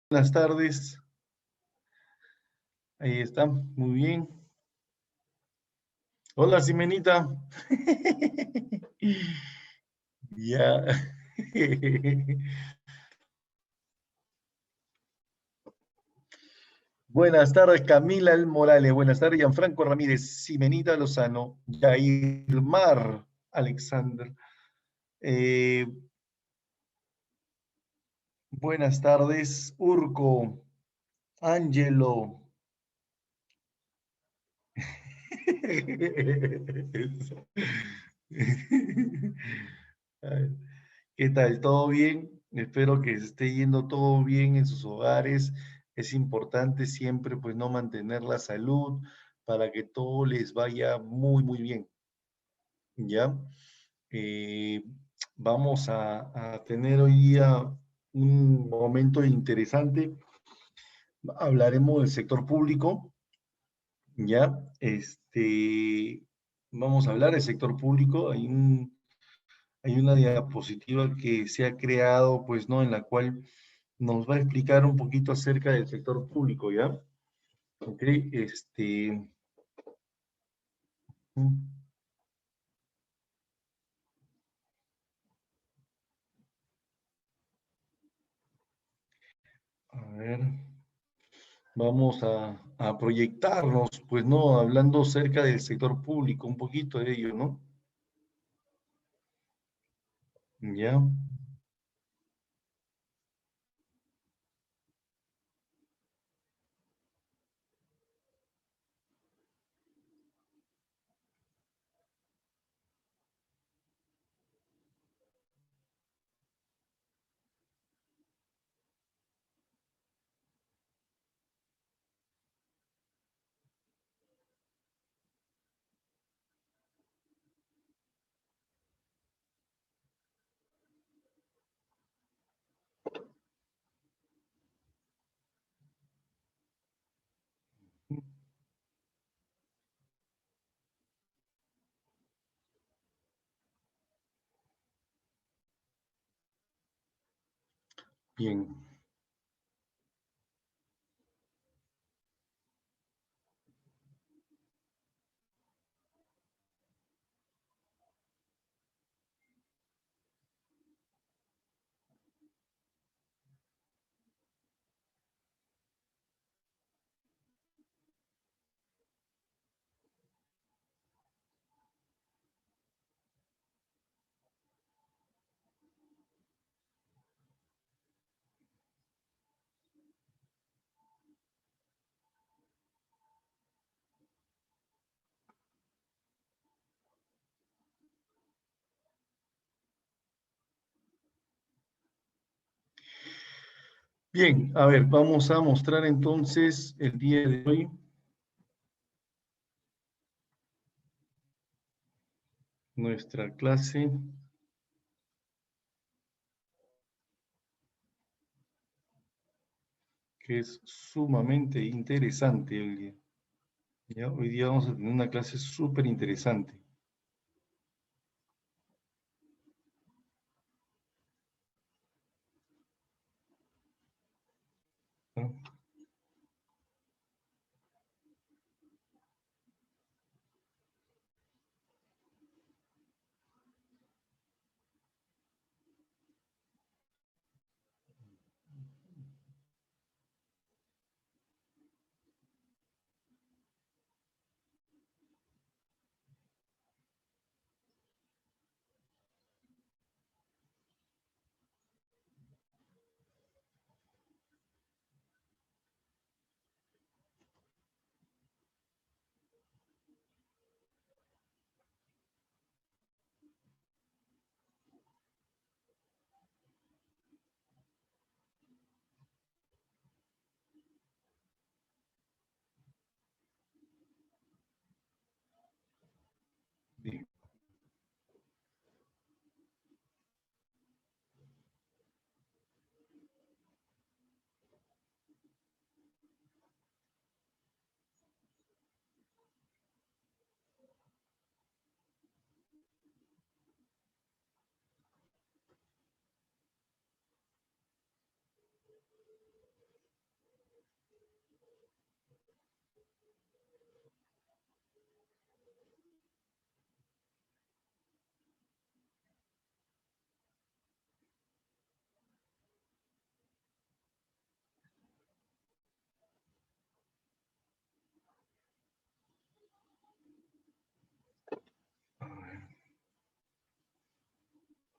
Buenas tardes. Ahí está, muy bien. Hola, Simenita. Ya. Buenas tardes, Camila El Morales. Buenas tardes, Gianfranco Ramírez, Simenita Lozano, Jair Mar Alexander. Eh, Buenas tardes, Urco, Ángelo. ¿Qué tal? ¿Todo bien? Espero que se esté yendo todo bien en sus hogares. Es importante siempre, pues, no mantener la salud para que todo les vaya muy, muy bien, ¿ya? Eh, Vamos a tener hoy día un momento interesante. Hablaremos del sector público, ¿ya? Vamos a hablar del sector público. Hay una diapositiva que se ha creado, pues, ¿no? En la cual nos va a explicar un poquito acerca del sector público, ¿ya? Ok, a ver, vamos a proyectarnos, pues, ¿no? Hablando acerca del sector público, un poquito de ello, ¿no? Ya, bien, bien. A ver, vamos a mostrar entonces el día de hoy nuestra clase, que es sumamente interesante hoy día. ¿Ya? Hoy día vamos a tener una clase súper interesante. ¿No?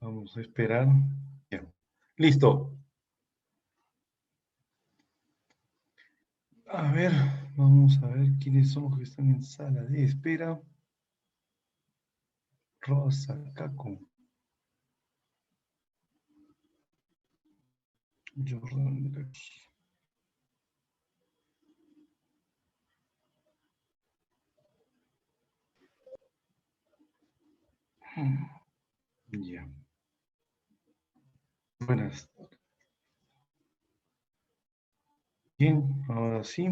Vamos a esperar. Ya. Listo. A ver, vamos a ver quiénes son los que están en sala de espera. Rosa, Caco, Jordan de aquí. Ya. Buenas. Bien, ahora sí.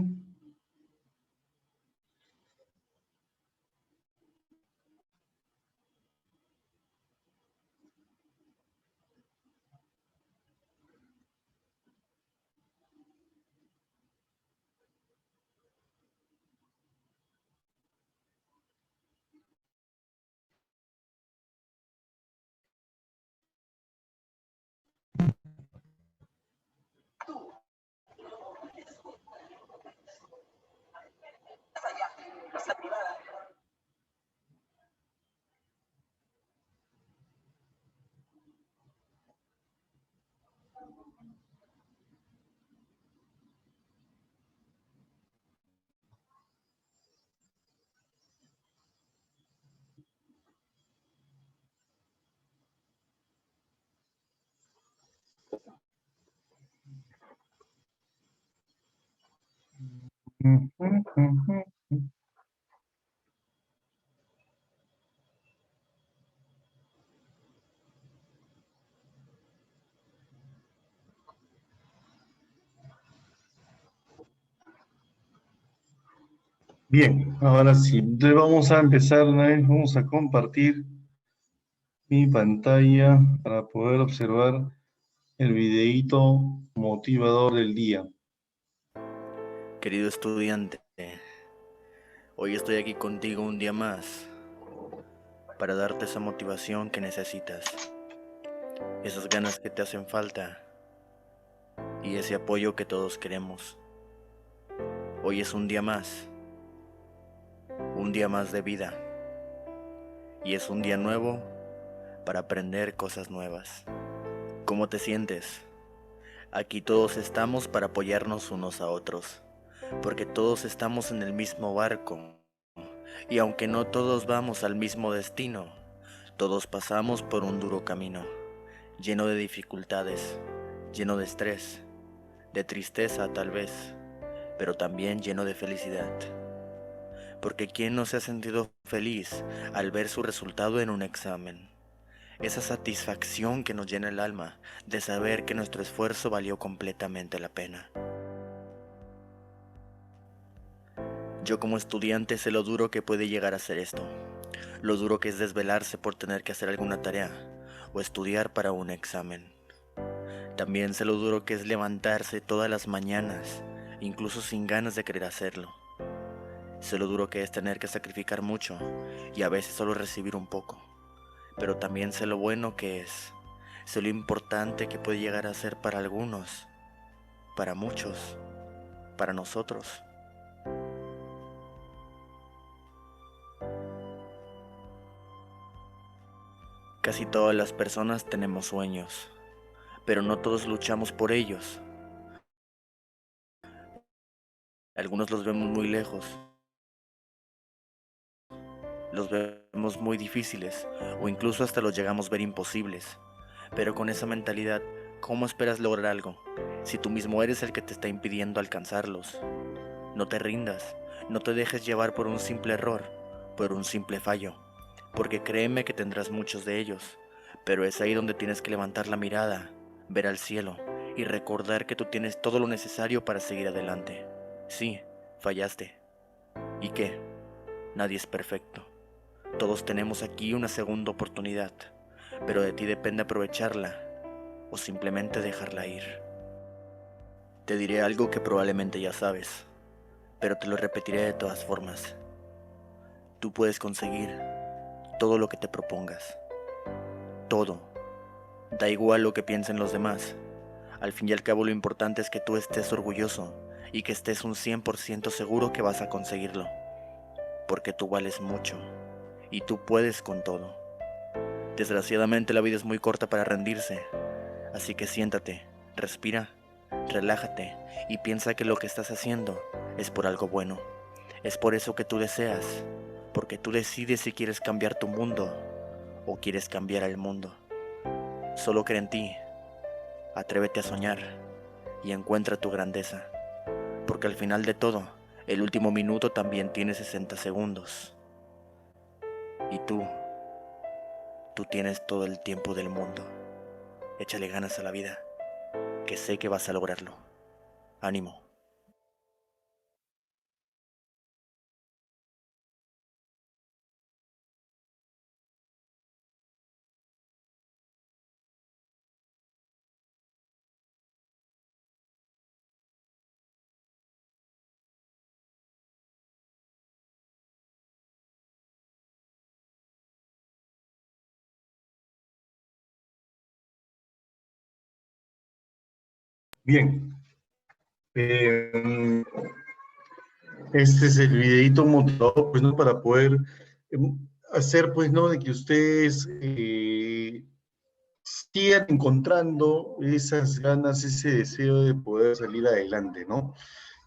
Bien, ahora sí. Entonces vamos a empezar una vez. Vamos a compartir mi pantalla para poder observar el videíto motivador del día. Querido estudiante, hoy estoy aquí contigo un día más para darte esa motivación que necesitas, esas ganas que te hacen falta y ese apoyo que todos queremos. Hoy es un día más de vida y es un día nuevo para aprender cosas nuevas. ¿Cómo te sientes? Aquí todos estamos para apoyarnos unos a otros, porque todos estamos en el mismo barco y aunque no todos vamos al mismo destino, todos pasamos por un duro camino, lleno de dificultades, lleno de estrés, de tristeza tal vez, pero también lleno de felicidad. Porque ¿quién no se ha sentido feliz al ver su resultado en un examen? Esa satisfacción que nos llena el alma de saber que nuestro esfuerzo valió completamente la pena. Yo como estudiante sé lo duro que puede llegar a ser esto, lo duro que es desvelarse por tener que hacer alguna tarea o estudiar para un examen. También sé lo duro que es levantarse todas las mañanas, incluso sin ganas de querer hacerlo. Sé lo duro que es tener que sacrificar mucho y a veces solo recibir un poco. Pero también sé lo bueno que es. Sé lo importante que puede llegar a ser para algunos, para muchos, para nosotros. Casi todas las personas tenemos sueños, pero no todos luchamos por ellos. Algunos los vemos muy lejos, los vemos muy difíciles o incluso hasta los llegamos a ver imposibles. Pero con esa mentalidad, ¿cómo esperas lograr algo si tú mismo eres el que te está impidiendo alcanzarlos? No te rindas, no te dejes llevar por un simple error, por un simple fallo, porque créeme que tendrás muchos de ellos, pero es ahí donde tienes que levantar la mirada, ver al cielo y recordar que tú tienes todo lo necesario para seguir adelante. Sí, fallaste. ¿Y qué? Nadie es perfecto. Todos tenemos aquí una segunda oportunidad, pero de ti depende aprovecharla o simplemente dejarla ir. Te diré algo que probablemente ya sabes, pero te lo repetiré de todas formas. Tú puedes conseguir todo lo que te propongas. Todo. Da igual lo que piensen los demás. Al fin y al cabo lo importante es que tú estés orgulloso y que estés un 100% seguro que vas a conseguirlo. Porque tú vales mucho y tú puedes con todo. Desgraciadamente la vida es muy corta para rendirse, así que siéntate, respira, relájate y piensa que lo que estás haciendo es por algo bueno. Es por eso que tú deseas, porque tú decides si quieres cambiar tu mundo o quieres cambiar el mundo. Solo cree en ti, atrévete a soñar y encuentra tu grandeza, porque al final de todo, el último minuto también tiene 60 segundos. Y tú tienes todo el tiempo del mundo. Échale ganas a la vida, que sé que vas a lograrlo. Ánimo. Bien, eh, este es el videito motivador, pues, ¿no? Para poder hacer, pues, ¿no? De que ustedes sigan encontrando esas ganas, ese deseo de poder salir adelante, ¿no?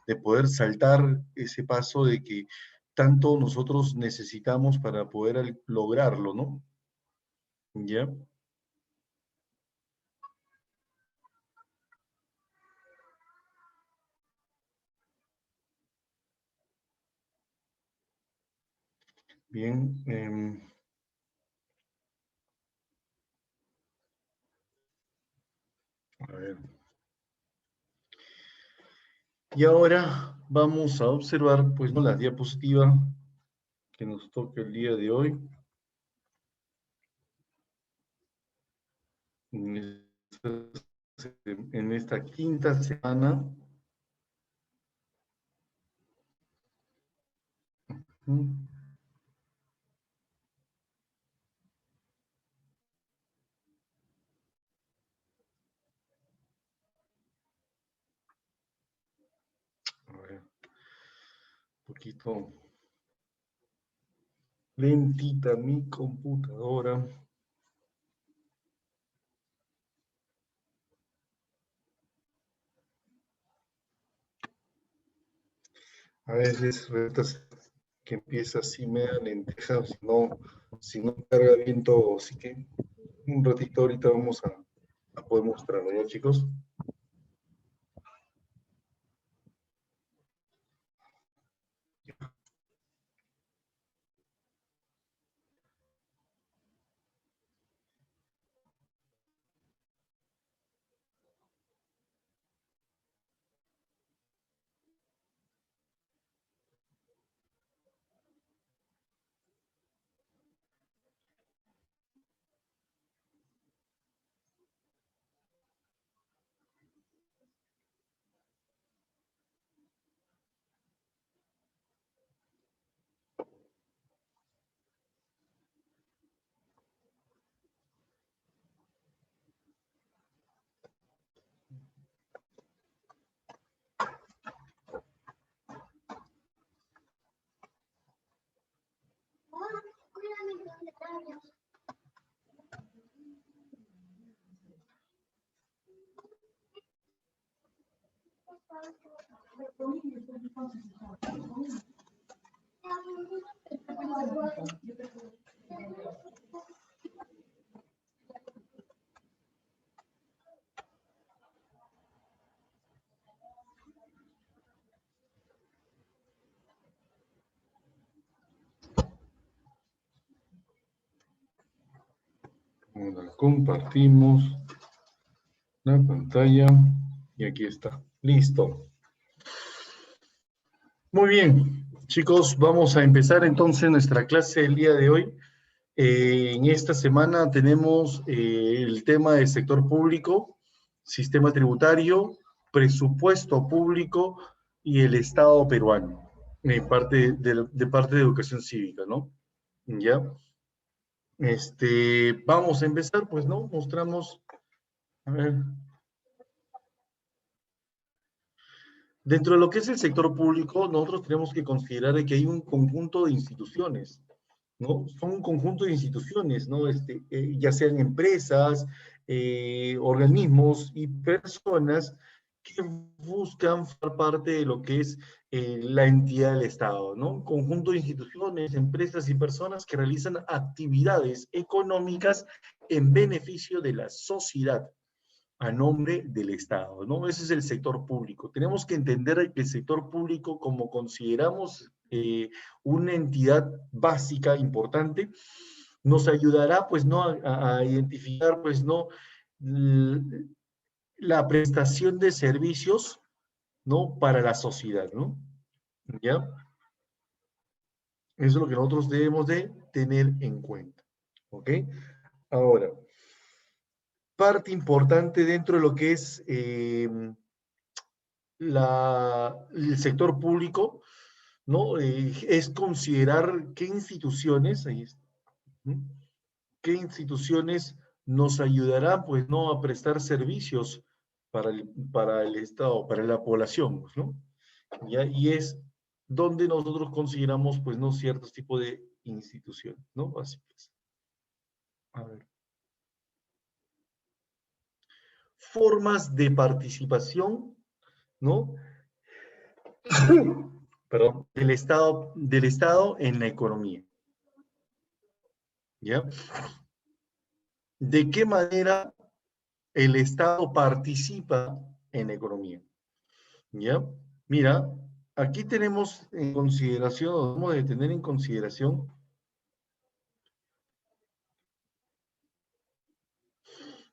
De poder saltar ese paso de que tanto nosotros necesitamos para poder lograrlo, ¿no? ¿Ya? Bien. A ver. Y ahora vamos a observar, pues, ¿no? La diapositiva que nos toca el día de hoy. En esta quinta semana. A ver, un poquito lentita mi computadora. A veces retas que empieza así media lenteja, si no carga bien todo. Así que un ratito ahorita vamos a poder mostrarlo, ¿no, chicos? Ahora compartimos la pantalla y aquí está. Listo. Muy bien, chicos, vamos a empezar entonces nuestra clase del día de hoy. En esta semana tenemos el tema del sector público, sistema tributario, presupuesto público y el Estado peruano, de parte de educación cívica, ¿no? ¿Ya? Vamos a empezar, pues, ¿no? Mostramos, a ver, dentro de lo que es el sector público, nosotros tenemos que considerar que hay un conjunto de instituciones, ¿no? Son un conjunto de instituciones, ¿no? Ya sean empresas, organismos y personas que buscan formar parte de lo que es la entidad del Estado, ¿no? Un conjunto de instituciones, empresas y personas que realizan actividades económicas en beneficio de la sociedad a nombre del Estado, ¿no? Ese es el sector público. Tenemos que entender que el sector público, como consideramos una entidad básica, importante, nos ayudará, pues, ¿no? A identificar, pues, ¿no? La prestación de servicios, ¿no? Para la sociedad, ¿no? ¿Ya? Eso es lo que nosotros debemos de tener en cuenta, ¿ok? Ahora, parte importante dentro de lo que es el sector público, ¿no? Es considerar qué instituciones, ¿no? Qué instituciones nos ayudarán, pues, ¿no? A prestar servicios para el Estado, para la población, pues, ¿no? ¿Ya? Y es donde nosotros consideramos, pues, ¿no? Ciertos tipos de instituciones, ¿no? Básicas. A ver. Formas de participación, ¿no? Perdón, del Estado en la economía, ¿ya? ¿De qué manera el Estado participa en la economía? ¿Ya? Mira, aquí tenemos en consideración, o debemos de tener en consideración,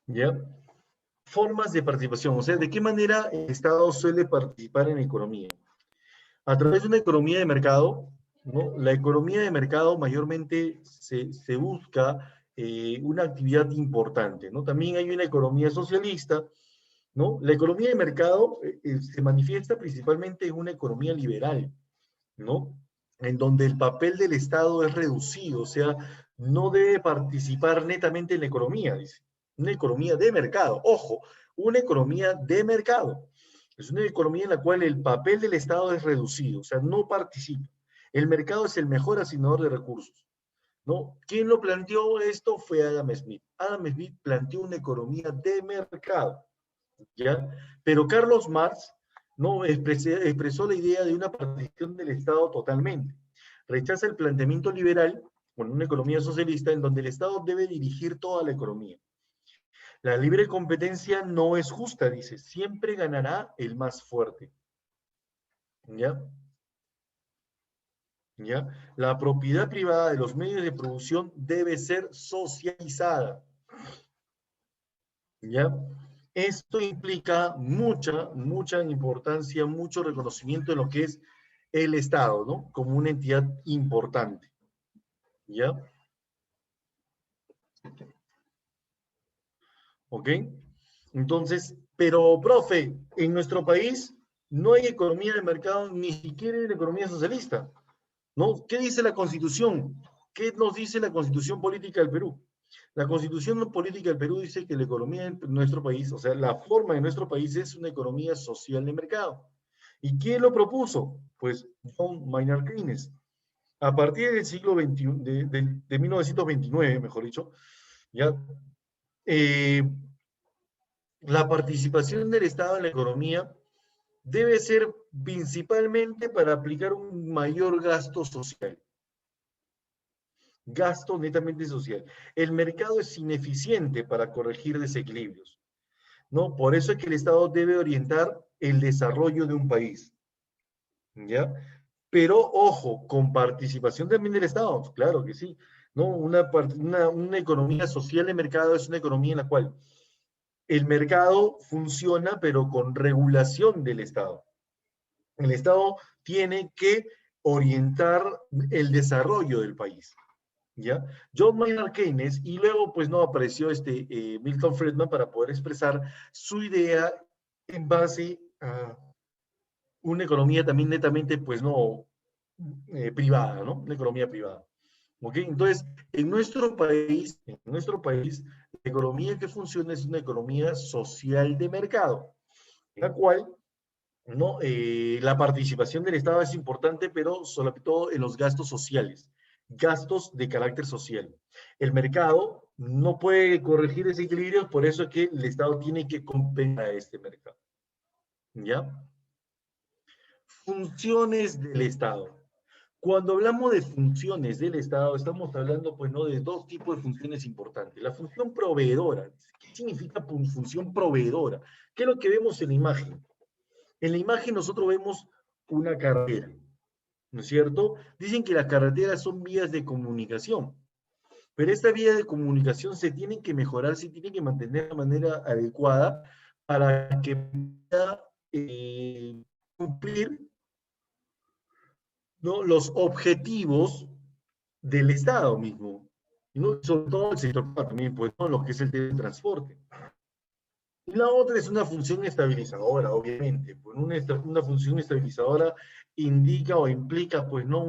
¿ya? Formas de participación, o sea, ¿de qué manera el Estado suele participar en la economía? A través de una economía de mercado, ¿no? La economía de mercado mayormente se busca una actividad importante, ¿no? También hay una economía socialista, ¿no? La economía de mercado se manifiesta principalmente en una economía liberal, ¿no? En donde el papel del Estado es reducido, o sea, no debe participar netamente en la economía, dice. Una economía de mercado, ojo, una economía de mercado. Es una economía en la cual el papel del Estado es reducido, o sea, no participa. El mercado es el mejor asignador de recursos, ¿no? ¿Quién lo planteó esto? Fue Adam Smith. Adam Smith planteó una economía de mercado, ¿ya? Pero Carlos Marx no expresó la idea de una participación del Estado totalmente. Rechaza el planteamiento liberal con una economía socialista en donde el Estado debe dirigir toda la economía. La libre competencia no es justa, dice, siempre ganará el más fuerte. ¿Ya? ¿Ya? La propiedad privada de los medios de producción debe ser socializada. ¿Ya? Esto implica mucha importancia, mucho reconocimiento de lo que es el Estado, ¿no? Como una entidad importante, ¿ya? ¿Ok? Entonces, pero, profe, en nuestro país no hay economía de mercado, ni siquiera hay economía socialista, ¿no? ¿Qué dice la Constitución? ¿Qué nos dice la Constitución Política del Perú? La Constitución Política del Perú dice que la economía de nuestro país, o sea, la forma de nuestro país es una economía social de mercado. ¿Y quién lo propuso? Pues John Maynard Keynes. A partir del siglo XXI, de 1929, mejor dicho, ya, eh, la participación del Estado en la economía debe ser principalmente para aplicar un mayor gasto social. Gasto netamente social. El mercado es ineficiente para corregir desequilibrios, ¿no? Por eso es que el Estado debe orientar el desarrollo de un país, ¿ya? Pero ojo, con participación también del Estado, claro que sí, ¿no? Una economía social de mercado es una economía en la cual el mercado funciona, pero con regulación del Estado. El Estado tiene que orientar el desarrollo del país, ¿ya? John Maynard Keynes, y luego pues no apareció Milton Friedman para poder expresar su idea en base a una economía también netamente pues no privada, ¿no? Una economía privada. ¿Ok? Entonces, en nuestro país, la economía que funciona es una economía social de mercado, en la cual ¿no? La participación del Estado es importante, pero sobre todo en los gastos sociales. gastos de carácter social. El mercado no puede corregir ese equilibrio, por eso es que el Estado tiene que compensar a este mercado. ¿Ya? Funciones del Estado. Cuando hablamos de funciones del Estado, estamos hablando, pues, ¿no?, de dos tipos de funciones importantes. La función proveedora. ¿Qué significa función proveedora? ¿Qué es lo que vemos en la imagen? En la imagen nosotros vemos una carretera, ¿no es cierto? Dicen que las carreteras son vías de comunicación, pero estas vías de comunicación se tienen que mejorar, se tienen que mantener de manera adecuada para que pueda cumplir, ¿no?, los objetivos del Estado mismo, ¿no? Sobre todo el sector también, pues, ¿no?, lo que es el transporte. Y la otra es una función estabilizadora, obviamente. Pues una función estabilizadora indica o implica, pues, ¿no?,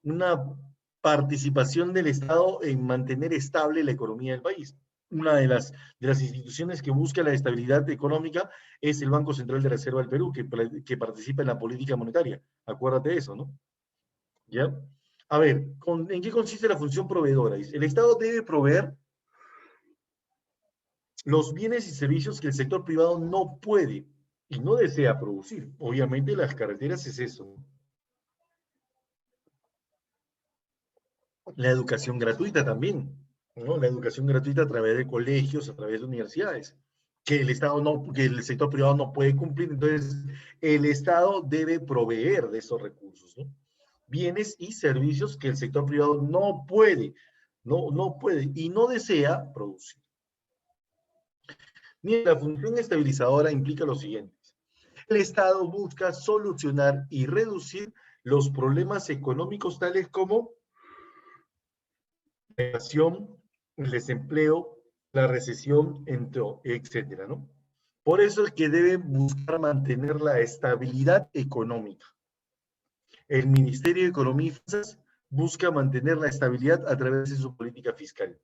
una participación del Estado en mantener estable la economía del país. Una de las instituciones que busca la estabilidad económica es el Banco Central de Reserva del Perú, que participa en la política monetaria. Acuérdate de eso, ¿no? ¿Ya? A ver, ¿en qué consiste la función proveedora? El Estado debe proveer los bienes y servicios que el sector privado no puede y no desea producir. Obviamente las carreteras es eso. La educación gratuita también, ¿no? La educación gratuita a través de colegios, a través de universidades, que el Estado no, que el sector privado no puede cumplir. Entonces, el Estado debe proveer de esos recursos, ¿no? Bienes y servicios que el sector privado no puede, no puede y no desea producir. Mira, la función estabilizadora implica lo siguiente. El Estado busca solucionar y reducir los problemas económicos tales como la inflación, el desempleo, la recesión, etcétera, ¿no? Por eso es que debe buscar mantener la estabilidad económica. El Ministerio de Economía y Finanzas busca mantener la estabilidad a través de su política fiscal.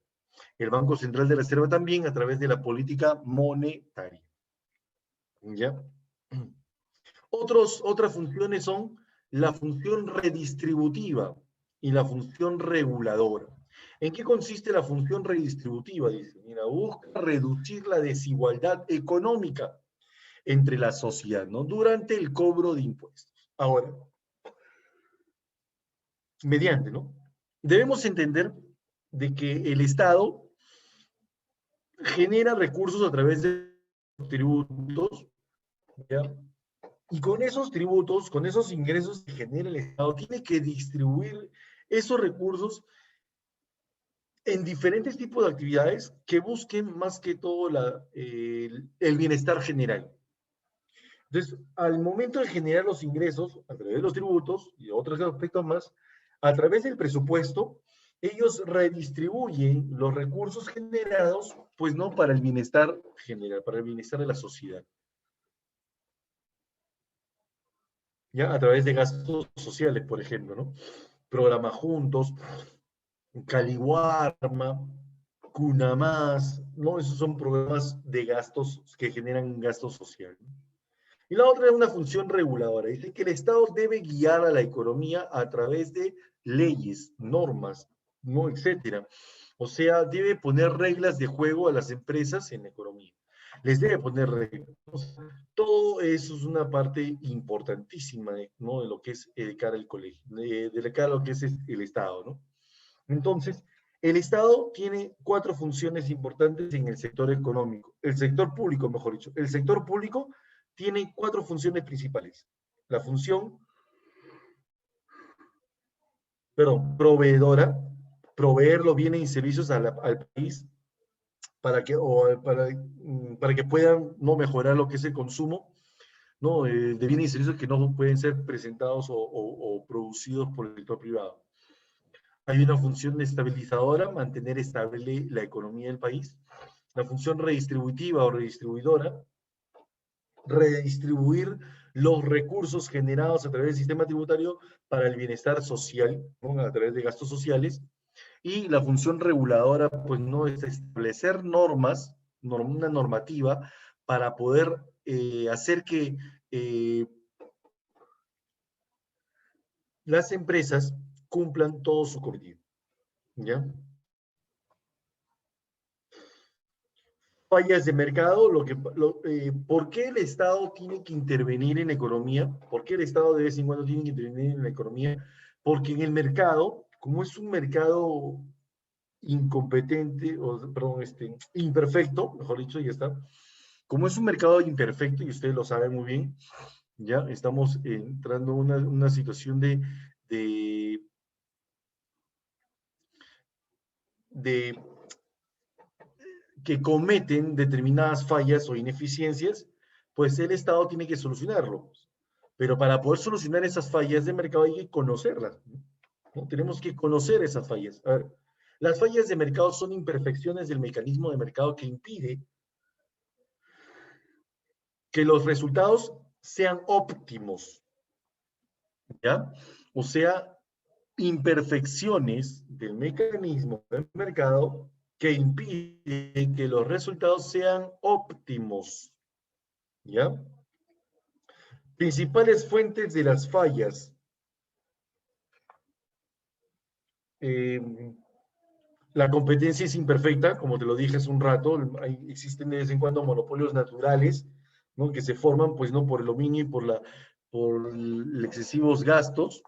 El Banco Central de Reserva también a través de la política monetaria. ¿Ya? Otras funciones son la función redistributiva y la función reguladora. ¿En qué consiste la función redistributiva? Dice, mira, busca reducir la desigualdad económica entre la sociedad, ¿no?, durante el cobro de impuestos. Ahora, mediante, ¿no? Debemos entender de que el Estado genera recursos a través de tributos, ¿ya? Y con esos tributos, con esos ingresos que genera el Estado, tiene que distribuir esos recursos en diferentes tipos de actividades que busquen más que todo el bienestar general. Entonces, al momento de generar los ingresos a través de los tributos y otros aspectos más, a través del presupuesto, ellos redistribuyen los recursos generados, pues no, para el bienestar general, para el bienestar de la sociedad. ¿Ya? A través de gastos sociales, por ejemplo, ¿no? Programa Juntos, Caliwarma, Cuna Más, ¿no? Esos son programas de gastos que generan gasto social, ¿no? Y la otra es una función reguladora. Dice que el Estado debe guiar a la economía a través de leyes, normas, ¿no?, etcétera. O sea, debe poner reglas de juego a las empresas en la economía. Les debe poner reglas. Todo eso es una parte importantísima, ¿no?, de lo que es de cara al colegio, de cara a lo que es el Estado, ¿no? Entonces, el Estado tiene 4 funciones importantes en el sector económico. El sector público, mejor dicho. El sector público tiene 4 funciones principales. La función, proveedora, proveer los bienes y servicios al país para que puedan no mejorar lo que es el consumo, ¿no?, de bienes y servicios que no pueden ser presentados o producidos por el sector privado. Hay una función estabilizadora, mantener estable la economía del país. La función redistributiva o redistribuidora, redistribuir los recursos generados a través del sistema tributario para el bienestar social, ¿no?, a través de gastos sociales. Y la función reguladora, pues, no es establecer normas, una normativa para poder hacer que las empresas cumplan todo su cometido. ¿Ya? Fallas de mercado, ¿por qué el Estado tiene que intervenir en la economía? ¿Por qué el Estado de vez en cuando tiene que intervenir en la economía? Porque en el mercado, como es un mercado incompetente, perdón, imperfecto, mejor dicho, ya está. Como es un mercado imperfecto, y ustedes lo saben muy bien, ya estamos entrando en una situación de, de que cometen determinadas fallas o ineficiencias, pues el Estado tiene que solucionarlo. Pero para poder solucionar esas fallas de mercado hay que conocerlas, ¿no? Tenemos que conocer esas fallas. A ver, las fallas de mercado son imperfecciones del mecanismo de mercado que impide que los resultados sean óptimos, ¿ya? O sea, imperfecciones del mecanismo del mercado que impiden que los resultados sean óptimos, ¿ya? Principales fuentes de las fallas. Eh, la competencia es imperfecta, como te lo dije hace un rato, existen de vez en cuando monopolios naturales, ¿no? Que se forman, pues, no por el dominio y por excesivos gastos.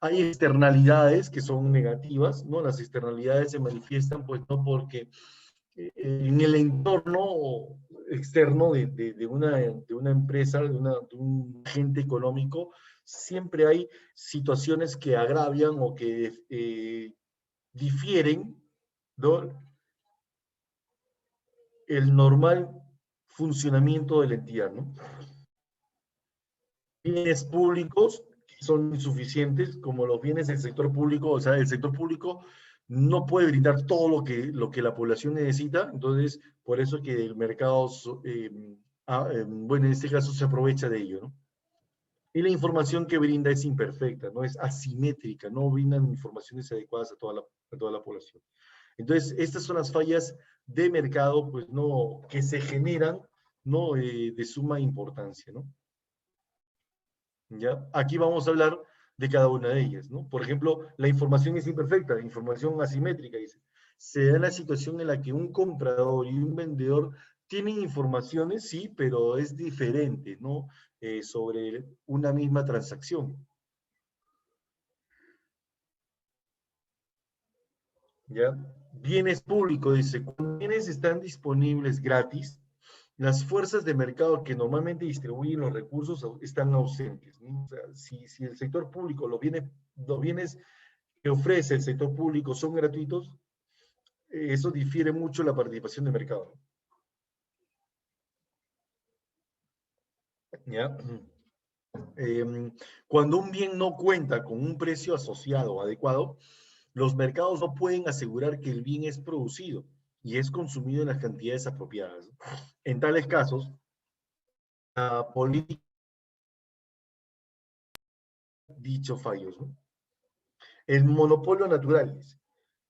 Hay externalidades que son negativas, ¿no? Las externalidades se manifiestan, pues, no porque en el entorno externo de una empresa, de un agente económico, siempre hay situaciones que agravian o que difieren, ¿no? El normal funcionamiento de la entidad, ¿no? Bienes públicos que son insuficientes, como los bienes del sector público, o sea, el sector público no puede brindar todo lo que la población necesita, entonces, por eso que el mercado, bueno, en este caso se aprovecha de ello, ¿no? Y la información que brinda es imperfecta, no es asimétrica, no brindan informaciones adecuadas a toda la población. Entonces, estas son las fallas de mercado, pues, no, que se generan, ¿no? De suma importancia, ¿no? ¿Ya? Aquí vamos a hablar de cada una de ellas, ¿no? Por ejemplo, la información es imperfecta, la información asimétrica, dice. Se da la situación en la que un comprador y un vendedor tienen informaciones, sí, pero es diferente, ¿no? Sobre una misma transacción, ¿ya? Bienes públicos, dice, cuando bienes están disponibles gratis, las fuerzas de mercado que normalmente distribuyen los recursos están ausentes, ¿no? O sea, si el sector público, los bienes que ofrece el sector público son gratuitos, eso difiere mucho la participación de mercado, ¿ya? Cuando un bien no cuenta con un precio asociado adecuado, los mercados no pueden asegurar que el bien es producido y es consumido en las cantidades apropiadas. En tales casos, la política dicho fallos, ¿no? El monopolio natural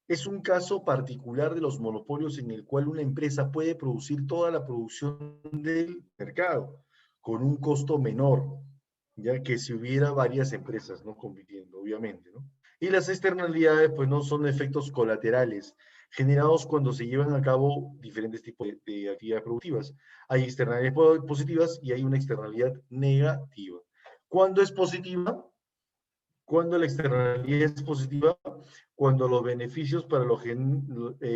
es un caso particular de los monopolios en el cual una empresa puede producir toda la producción del mercado con un costo menor, ya que si hubiera varias empresas, ¿no? Compitiendo, obviamente, ¿no? Y las externalidades, pues, no son efectos colaterales generados cuando se llevan a cabo diferentes tipos de actividades productivas. Hay externalidades positivas y hay una externalidad negativa. ¿Cuándo es positiva? Cuando la externalidad es positiva, cuando los beneficios para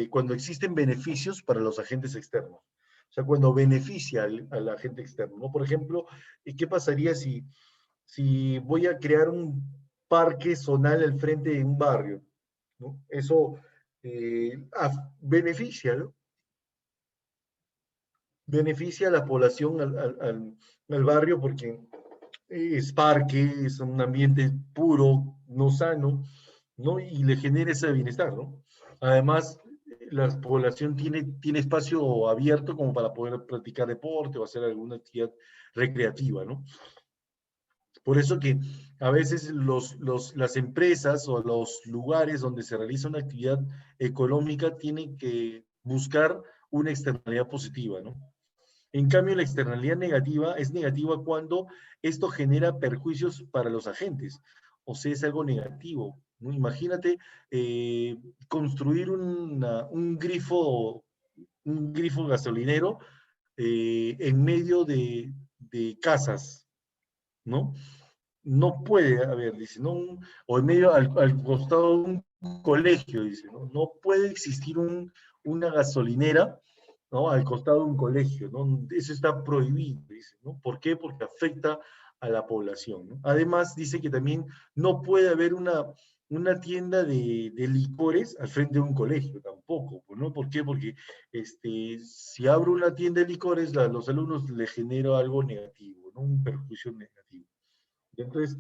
cuando existen beneficios para los agentes externos. O sea, cuando beneficia al agente externo, ¿no? Por ejemplo, ¿qué pasaría si voy a crear un parque zonal al frente de un barrio, ¿no? Eso beneficia, ¿no? Beneficia a la población, al barrio, porque es parque, es un ambiente puro, no sano, ¿no? Y le genera ese bienestar, ¿no? Además, la población tiene espacio abierto como para poder practicar deporte o hacer alguna actividad recreativa, ¿no? Por eso que a veces las empresas o los lugares donde se realiza una actividad económica tienen que buscar una externalidad positiva, ¿no? En cambio, la externalidad negativa es negativa cuando esto genera perjuicios para los agentes, o sea, es algo negativo, ¿no? Imagínate construir un grifo gasolinero en medio de casas, ¿no? No puede haber, dice, ¿no? O en medio, al costado de un colegio, dice, ¿no? No puede existir una gasolinera, ¿no? Al costado de un colegio, ¿no? Eso está prohibido, dice, ¿no? ¿Por qué? Porque afecta a la población, ¿no? Además, dice que también no puede haber una tienda de licores al frente de un colegio, tampoco, pues, ¿no? ¿Por qué? Porque si abro una tienda de licores, a los alumnos les genera algo negativo, ¿no? Un perjuicio negativo. Entonces,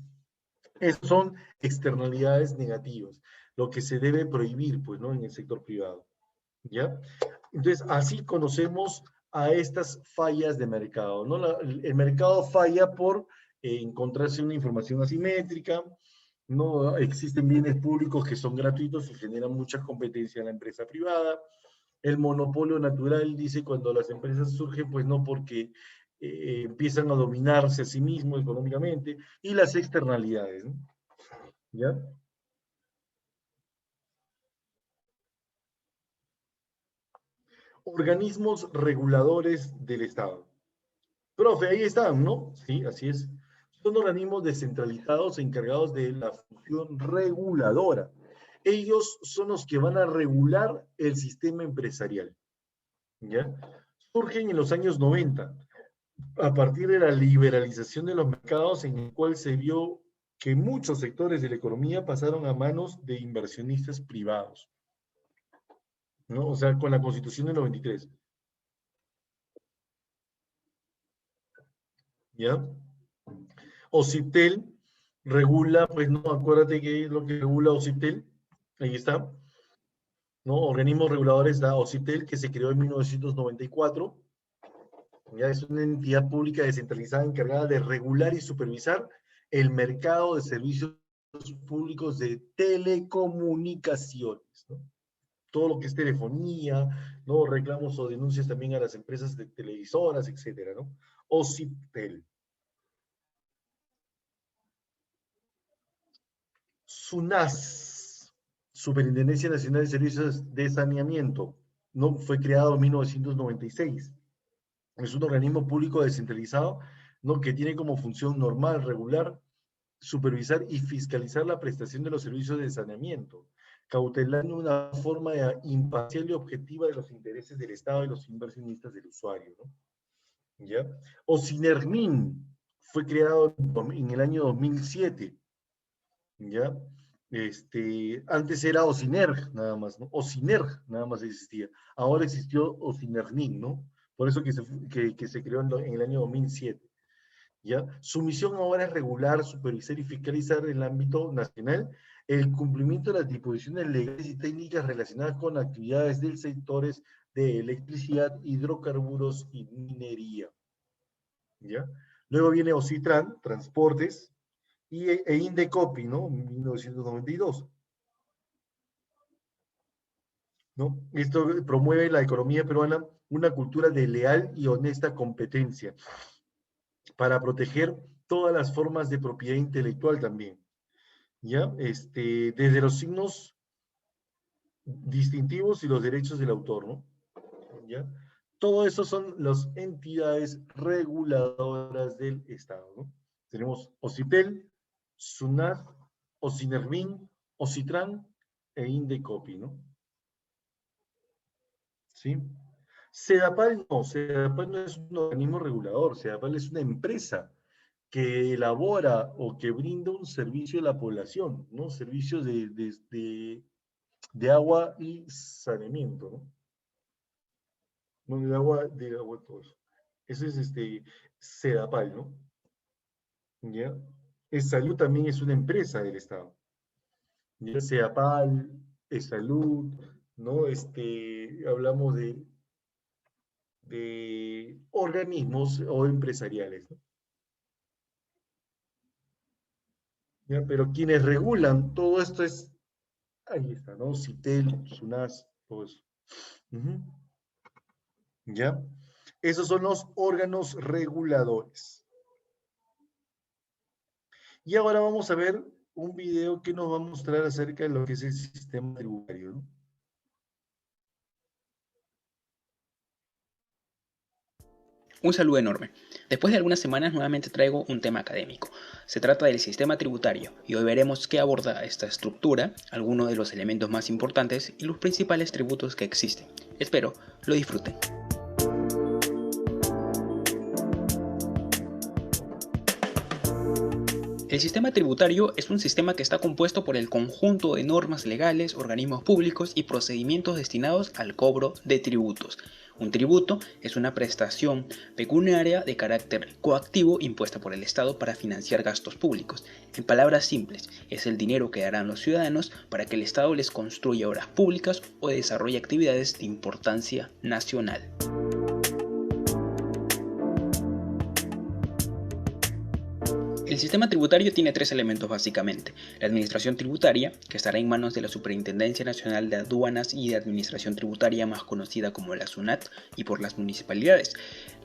esas son externalidades negativas, lo que se debe prohibir, pues, ¿no? En el sector privado, ¿ya? Entonces, así conocemos a estas fallas de mercado, ¿no? El mercado falla por encontrarse una información asimétrica, no existen bienes públicos que son gratuitos y generan mucha competencia en la empresa privada. El monopolio natural dice cuando las empresas surgen, pues no porque empiezan a dominarse a sí mismos económicamente, y las externalidades, ¿no? ¿Ya? Organismos reguladores del Estado. Profe, ahí están, ¿no? Sí, así es. Son organismos descentralizados encargados de la función reguladora. Ellos son los que van a regular el sistema empresarial, ¿ya? Surgen en los años 90, a partir de la liberalización de los mercados, en el cual se vio que muchos sectores de la economía pasaron a manos de inversionistas privados, ¿no? O sea, con la Constitución del 93, ¿ya? OCIPTEL regula, pues no, acuérdate que es lo que regula OCIPTEL, ahí está, ¿no? Organismos reguladores da OCIPTEL, que se creó en 1994, ya es una entidad pública descentralizada encargada de regular y supervisar el mercado de servicios públicos de telecomunicaciones, ¿no? Todo lo que es telefonía, ¿no? Reclamos o denuncias también a las empresas de televisoras, etcétera, ¿no? OCIPTEL. SUNAS, Superintendencia Nacional de Servicios de Saneamiento, ¿no? Fue creado en 1996. Es un organismo público descentralizado, ¿no? Que tiene como función normal, regular, supervisar y fiscalizar la prestación de los servicios de saneamiento, cautelando una forma imparcial y objetiva de los intereses del Estado y los inversionistas del usuario, ¿no? ¿Ya? O Sinermin fue creado en el año 2007, ¿ya? Antes era Ocinerg, nada más, ¿no? Ocinerg, nada más existía. Ahora existió Ocinernin, ¿no? Por eso que se creó en el año 2007, ¿ya? Su misión ahora es regular, supervisar y fiscalizar en el ámbito nacional el cumplimiento de las disposiciones legales y técnicas relacionadas con actividades del sectores de electricidad, hidrocarburos y minería, ¿ya? Luego viene Ocitran, Transportes, e Indecopi, ¿no? 1992, ¿no? Esto promueve la economía peruana una cultura de leal y honesta competencia para proteger todas las formas de propiedad intelectual también, ¿ya? Desde los signos distintivos y los derechos del autor, ¿no? ¿Ya? Todo eso son las entidades reguladoras del Estado, ¿no? Tenemos OCIPEL, SUNAT, OCINERVIN, OCITRAN e INDECOPI, ¿no? ¿Sí? SEDAPAL no es un organismo regulador, SEDAPAL es una empresa que elabora o que brinda un servicio a la población, ¿no? Servicios de agua y saneamiento, ¿no? No, de agua, todo eso. Eso es SEDAPAL, ¿no? ¿Ya? Salud también es una empresa del Estado. ¿Ya? SEDAPAL, Salud, ¿no? Hablamos de organismos o empresariales, ¿no? ¿Ya? Pero quienes regulan todo esto es, ahí está, ¿no? CITEL, SUNAS, todo eso. Ujú. ¿Ya? Esos son los órganos reguladores. Y ahora vamos a ver un video que nos va a mostrar acerca de lo que es el sistema tributario, ¿no? Un saludo enorme. Después de algunas semanas nuevamente traigo un tema académico. Se trata del sistema tributario y hoy veremos qué aborda esta estructura, algunos de los elementos más importantes y los principales tributos que existen. Espero lo disfruten. El sistema tributario es un sistema que está compuesto por el conjunto de normas legales, organismos públicos y procedimientos destinados al cobro de tributos. Un tributo es una prestación pecuniaria de carácter coactivo impuesta por el Estado para financiar gastos públicos. En palabras simples, es el dinero que darán los ciudadanos para que el Estado les construya obras públicas o desarrolle actividades de importancia nacional. El sistema tributario tiene tres elementos básicamente: la administración tributaria, que estará en manos de la Superintendencia Nacional de Aduanas y de Administración Tributaria, más conocida como la SUNAT, y por las municipalidades.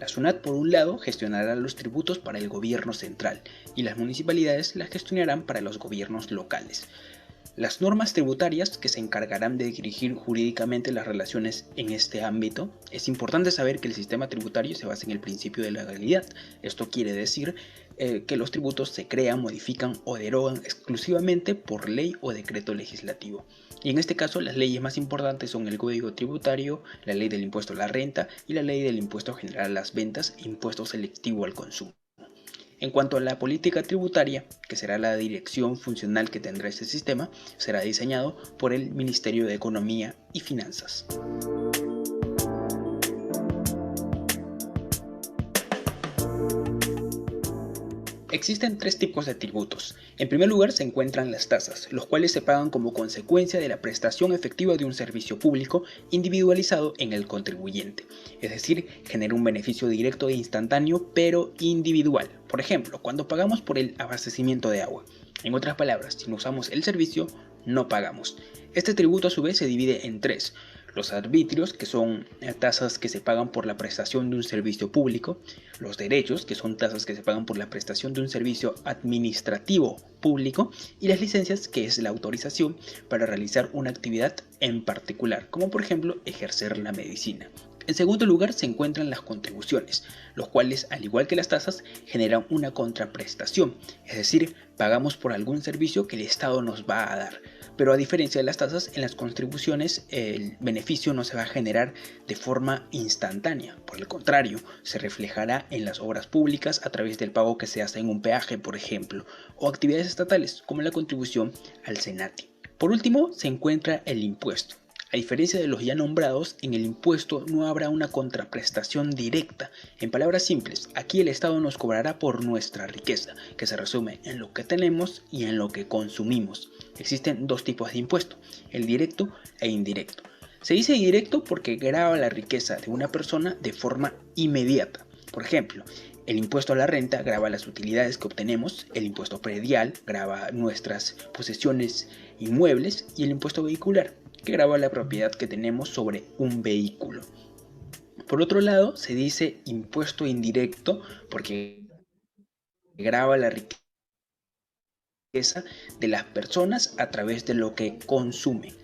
La SUNAT, por un lado, gestionará los tributos para el gobierno central, y las municipalidades las gestionarán para los gobiernos locales. Las normas tributarias que se encargarán de dirigir jurídicamente las relaciones en este ámbito. Es importante saber que el sistema tributario se basa en el principio de legalidad. Esto quiere decir que los tributos se crean, modifican o derogan exclusivamente por ley o decreto legislativo. Y en este caso las leyes más importantes son el Código Tributario, la Ley del Impuesto a la Renta y la Ley del Impuesto General a las Ventas e Impuesto Selectivo al Consumo. En cuanto a la política tributaria, que será la dirección funcional que tendrá este sistema, será diseñado por el Ministerio de Economía y Finanzas. Existen tres tipos de tributos. En primer lugar se encuentran las tasas, los cuales se pagan como consecuencia de la prestación efectiva de un servicio público individualizado en el contribuyente. Es decir, genera un beneficio directo e instantáneo, pero individual. Por ejemplo, cuando pagamos por el abastecimiento de agua. En otras palabras, si no usamos el servicio, no pagamos. Este tributo a su vez se divide en tres: los arbitrios, que son tasas que se pagan por la prestación de un servicio público; los derechos, que son tasas que se pagan por la prestación de un servicio administrativo público; y las licencias, que es la autorización para realizar una actividad en particular, como por ejemplo ejercer la medicina. En segundo lugar se encuentran las contribuciones, los cuales, al igual que las tasas, generan una contraprestación, es decir, pagamos por algún servicio que el Estado nos va a dar. Pero a diferencia de las tasas, en las contribuciones el beneficio no se va a generar de forma instantánea. Por el contrario, se reflejará en las obras públicas a través del pago que se hace en un peaje, por ejemplo, o actividades estatales como la contribución al SENATI. Por último, se encuentra el impuesto. A diferencia de los ya nombrados, en el impuesto no habrá una contraprestación directa. En palabras simples, aquí el Estado nos cobrará por nuestra riqueza, que se resume en lo que tenemos y en lo que consumimos. Existen dos tipos de impuesto: el directo e indirecto. Se dice directo porque grava la riqueza de una persona de forma inmediata. Por ejemplo, el impuesto a la renta grava las utilidades que obtenemos, el impuesto predial grava nuestras posesiones inmuebles y el impuesto vehicular, que grava la propiedad que tenemos sobre un vehículo. Por otro lado, se dice impuesto indirecto porque grava la riqueza de las personas a través de lo que consumen.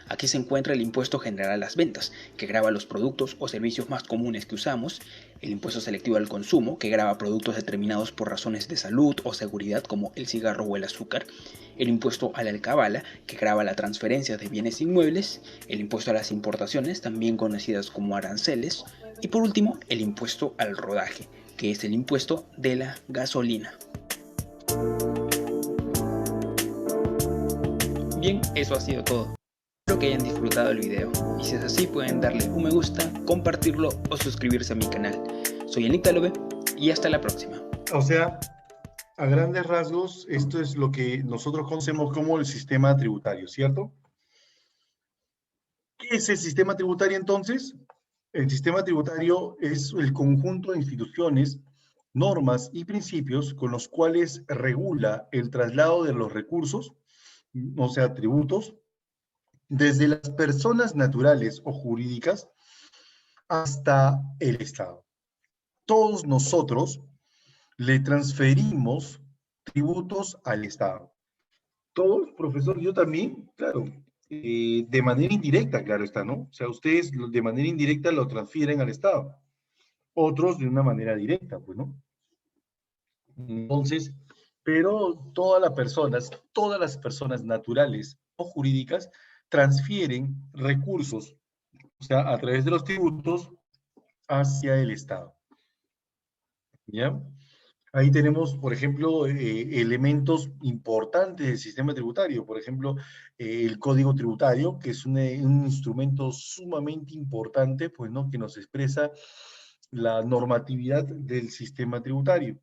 Aquí se encuentra el impuesto general a las ventas, que grava los productos o servicios más comunes que usamos; el impuesto selectivo al consumo, que grava productos determinados por razones de salud o seguridad, como el cigarro o el azúcar; el impuesto a la alcabala, que grava la transferencia de bienes inmuebles; el impuesto a las importaciones, también conocidas como aranceles; y por último, el impuesto al rodaje, que es el impuesto de la gasolina. Bien, eso ha sido todo. Espero que hayan disfrutado el video, y si es así pueden darle un me gusta, compartirlo o suscribirse a mi canal. Soy Enictalobe y hasta la próxima. O sea, a grandes rasgos, esto es lo que nosotros conocemos como el sistema tributario, ¿cierto? ¿Qué es el sistema tributario entonces? El sistema tributario es el conjunto de instituciones, normas y principios con los cuales regula el traslado de los recursos, o sea, tributos, desde las personas naturales o jurídicas hasta el Estado. Todos nosotros le transferimos tributos al Estado. Todos, profesor, yo también, claro, de manera indirecta, claro está, ¿no? O sea, ustedes de manera indirecta lo transfieren al Estado, otros de una manera directa, pues, ¿no? Entonces, pero todas las personas naturales o jurídicas transfieren recursos, o sea, a través de los tributos hacia el Estado, ¿ya? Ahí tenemos, por ejemplo, elementos importantes del sistema tributario, por ejemplo, el código tributario, que es un instrumento sumamente importante, pues, ¿no? Que nos expresa la normatividad del sistema tributario,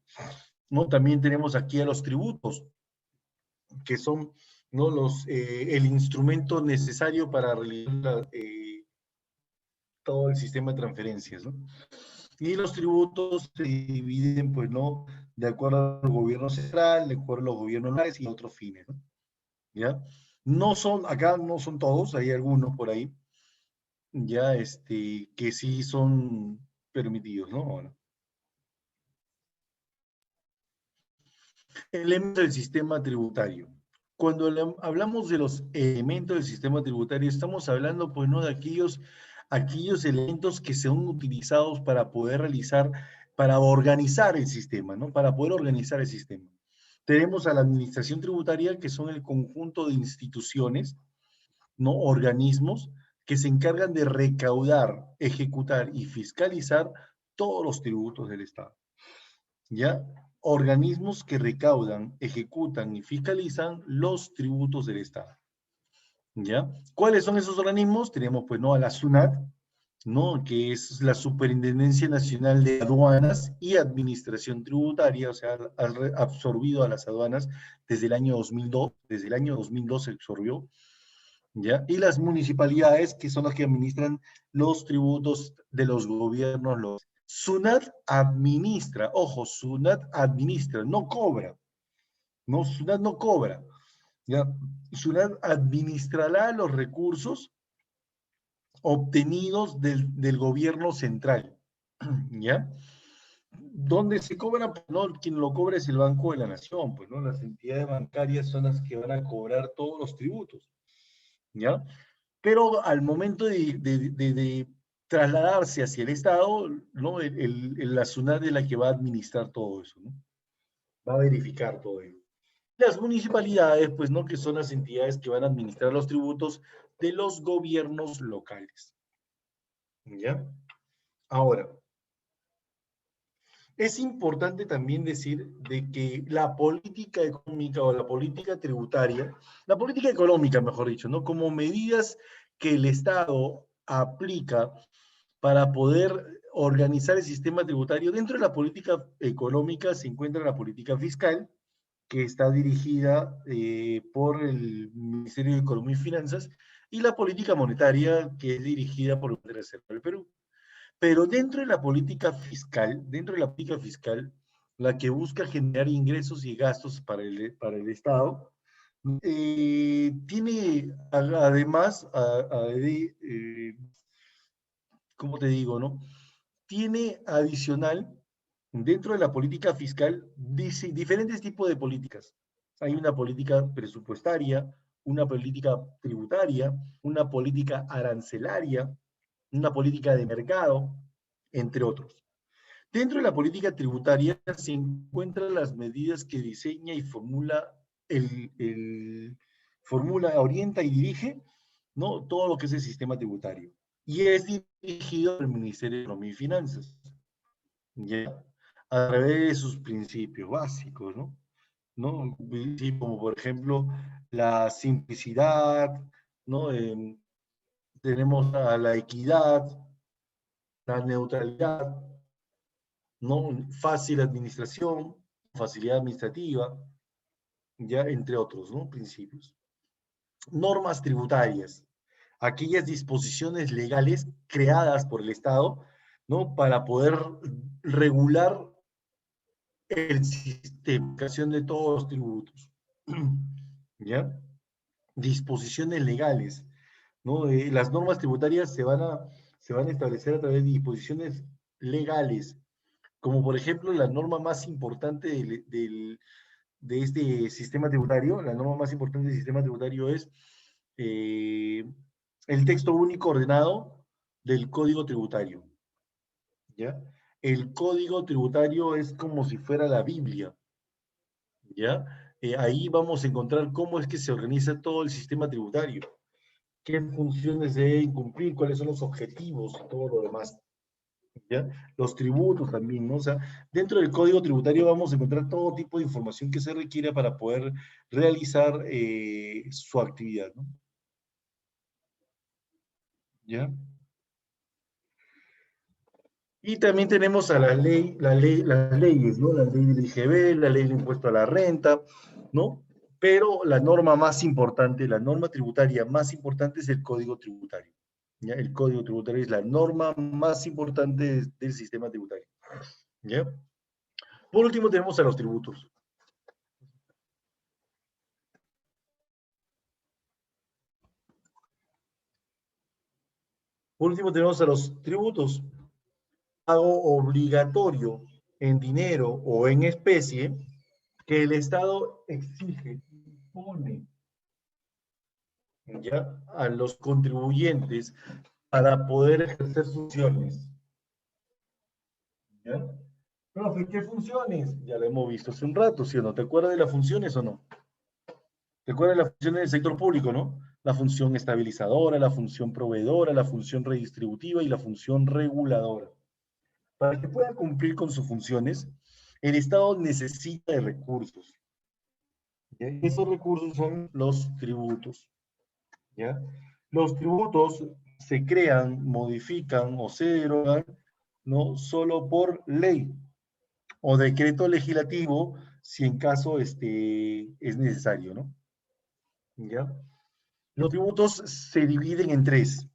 ¿no? También tenemos aquí a los tributos, que son, ¿no? El instrumento necesario para realizar todo el sistema de transferencias, ¿no? Y los tributos se dividen, pues, ¿no? De acuerdo al gobierno central, de acuerdo a los gobiernos locales y otros fines, ¿no? ¿Ya? Acá no son todos, hay algunos por ahí, ya, que sí son permitidos, ¿no? Bueno, elementos del sistema tributario. Cuando hablamos de los elementos del sistema tributario, estamos hablando, pues, ¿no? De aquellos elementos que son utilizados para poder para organizar el sistema, ¿no? Para poder organizar el sistema. Tenemos a la administración tributaria, que son el conjunto de instituciones, ¿no? Organismos que se encargan de recaudar, ejecutar y fiscalizar todos los tributos del Estado. ¿Ya? Organismos que recaudan, ejecutan y fiscalizan los tributos del Estado. ¿Ya? ¿Cuáles son esos organismos? Tenemos, pues, ¿no? A la SUNAT, ¿no? Que es la Superintendencia Nacional de Aduanas y Administración Tributaria, o sea, absorbido a las aduanas desde el año 2002, desde el año 2002 se absorbió, ¿ya? Y las municipalidades, que son las que administran los tributos de los gobiernos locales. SUNAT administra, ojo, SUNAT administra, no cobra, no, SUNAT no cobra, ¿ya? SUNAT administrará los recursos obtenidos del gobierno central, ¿ya? ¿Dónde se cobra? Pues, no, quien lo cobra es el Banco de la Nación, pues, ¿no? Las entidades bancarias son las que van a cobrar todos los tributos, ¿ya? Pero al momento de trasladarse hacia el Estado, ¿no? La SUNAT es la que va a administrar todo eso, ¿no? Va a verificar todo ello. Las municipalidades, pues, ¿no? Que son las entidades que van a administrar los tributos de los gobiernos locales, ¿ya? Ahora, es importante también decir de que la política económica o la política económica, mejor dicho, ¿no? Como medidas que el Estado aplica para poder organizar el sistema tributario. Dentro de la política económica se encuentra la política fiscal, que está dirigida por el Ministerio de Economía y Finanzas, y la política monetaria, que es dirigida por el Reserva del Perú. Pero dentro de la política fiscal, la que busca generar ingresos y gastos para el Estado, tiene además, ¿cómo te digo, no? Tiene adicional, dentro de la política fiscal, dice diferentes tipos de políticas. Hay una política presupuestaria, una política tributaria, una política arancelaria, una política de mercado, entre otros. Dentro de la política tributaria se encuentran las medidas que diseña y orienta y dirige, ¿no? Todo lo que es el sistema tributario. Y es dirigido por el Ministerio de Economía y Finanzas, ¿ya? A través de sus principios básicos, ¿no? ¿No? Como por ejemplo la simplicidad, ¿no? Tenemos a la equidad, la neutralidad, ¿no? Fácil administración, facilidad administrativa, ya entre otros, ¿no? Principios. Normas tributarias, aquellas disposiciones legales creadas por el Estado, ¿no? Para poder regular el sistema de todos los tributos, ¿ya? Disposiciones legales, ¿no? Las normas tributarias se van a establecer a través de disposiciones legales, como por ejemplo la norma más importante este sistema tributario, la norma más importante del sistema tributario es el texto único ordenado del Código Tributario, ¿ya? El Código Tributario es como si fuera la Biblia, ¿ya? Ahí vamos a encontrar cómo es que se organiza todo el sistema tributario, qué funciones deben cumplir, cuáles son los objetivos y todo lo demás, ¿ya? Los tributos también, ¿no? O sea, dentro del Código Tributario vamos a encontrar todo tipo de información que se requiere para poder realizar su actividad, ¿no? ¿Ya? Y también tenemos a las leyes, ¿no? La ley del IGB, la ley del impuesto a la renta, ¿no? Pero la norma más importante, la norma tributaria más importante es el Código Tributario, ¿ya? El Código Tributario es la norma más importante del sistema tributario, ¿ya? Por último tenemos a los tributos. Por último tenemos a los tributos. Pago obligatorio en dinero o en especie que el Estado exige, impone, ¿ya? A los contribuyentes para poder ejercer sus funciones. ¿Ya? Profe, ¿qué funciones? Ya lo hemos visto hace un rato, ¿sí o no? ¿Te acuerdas de las funciones o no? ¿Te acuerdas de las funciones del sector público, no? La función estabilizadora, la función proveedora, la función redistributiva y la función reguladora. Para que pueda cumplir con sus funciones, el Estado necesita de recursos. ¿Ya? Esos recursos son los tributos. ¿Ya? Los tributos se crean, modifican o se derogan, ¿no? Solo por ley o decreto legislativo, si en caso es necesario, ¿no? ¿Ya? Los tributos se dividen en tres: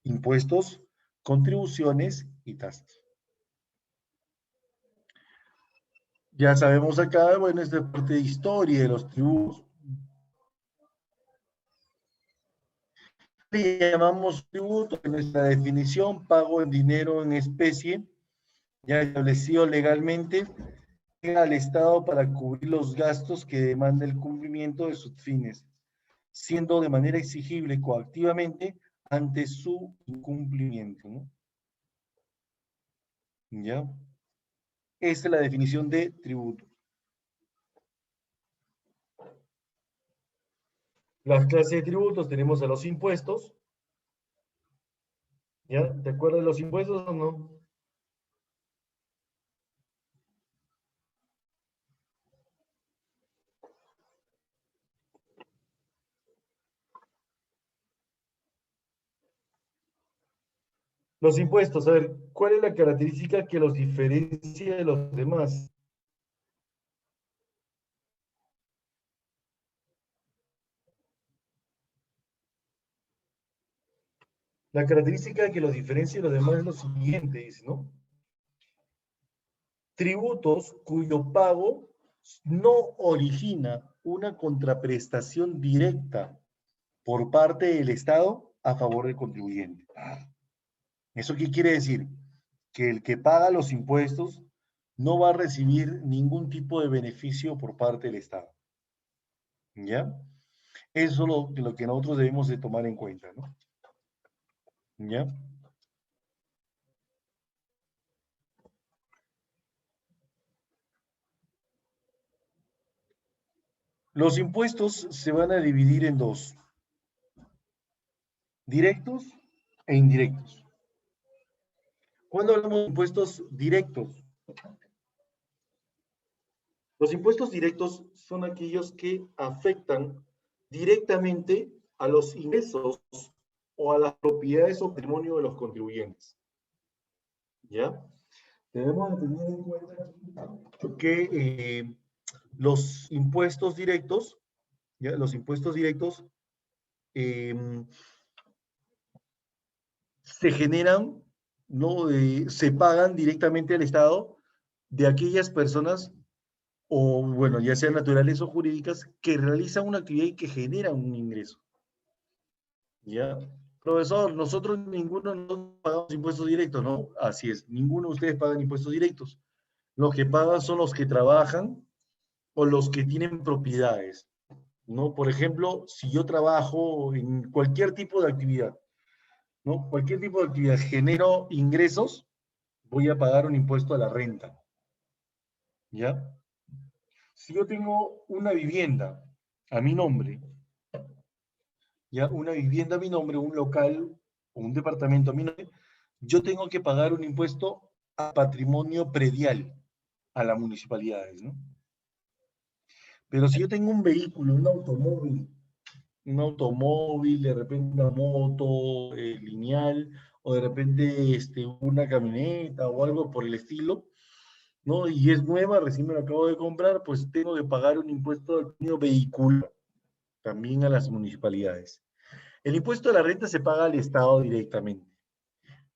impuestos, contribuciones y tasas. Ya sabemos acá, bueno, esta parte de historia de los tributos. Le llamamos tributo en nuestra definición, pago en dinero en especie, ya establecido legalmente, al Estado para cubrir los gastos que demanda el cumplimiento de sus fines, siendo de manera exigible coactivamente ante su incumplimiento, ¿no? ¿Ya? Esta es la definición de tributo. Las clases de tributos tenemos a los impuestos. ¿Ya? ¿Te acuerdas de los impuestos o no? Los impuestos, a ver, ¿cuál es la característica que los diferencia de los demás? La característica que los diferencia de los demás es lo siguiente, dice, ¿no? Tributos cuyo pago no origina una contraprestación directa por parte del Estado a favor del contribuyente. ¿Eso qué quiere decir? Que el que paga los impuestos no va a recibir ningún tipo de beneficio por parte del Estado. ¿Ya? Eso es lo que nosotros debemos de tomar en cuenta, ¿no? ¿Ya? Los impuestos se van a dividir en dos: directos e indirectos. Cuando hablamos de impuestos directos, los impuestos directos son aquellos que afectan directamente a los ingresos o a las propiedades o patrimonio de los contribuyentes. ¿Ya? Debemos tener en cuenta que los impuestos directos, ¿ya? Los impuestos directos se generan, ¿no? Se pagan directamente al Estado de aquellas personas, o bueno, ya sean naturales o jurídicas, que realizan una actividad y que generan un ingreso. ¿Ya? Profesor, nosotros ninguno no pagamos impuestos directos, ¿no? Así es, ninguno de ustedes pagan impuestos directos. Los que pagan son los que trabajan, o los que tienen propiedades, ¿no? Por ejemplo, si yo trabajo en cualquier tipo de actividad, ¿no? Cualquier tipo de actividad, genero ingresos, voy a pagar un impuesto a la renta, ¿ya? Si yo tengo una vivienda a mi nombre, ¿ya? Una vivienda a mi nombre, un local o un departamento a mi nombre, yo tengo que pagar un impuesto a patrimonio predial a las municipalidades, ¿no? Pero si yo tengo un vehículo, un automóvil, de repente una moto lineal, o de repente una camioneta o algo por el estilo, ¿no? Y es nueva, recién me la acabo de comprar, pues tengo que pagar un impuesto al daño vehicular también a las municipalidades. El impuesto a la renta se paga al Estado directamente,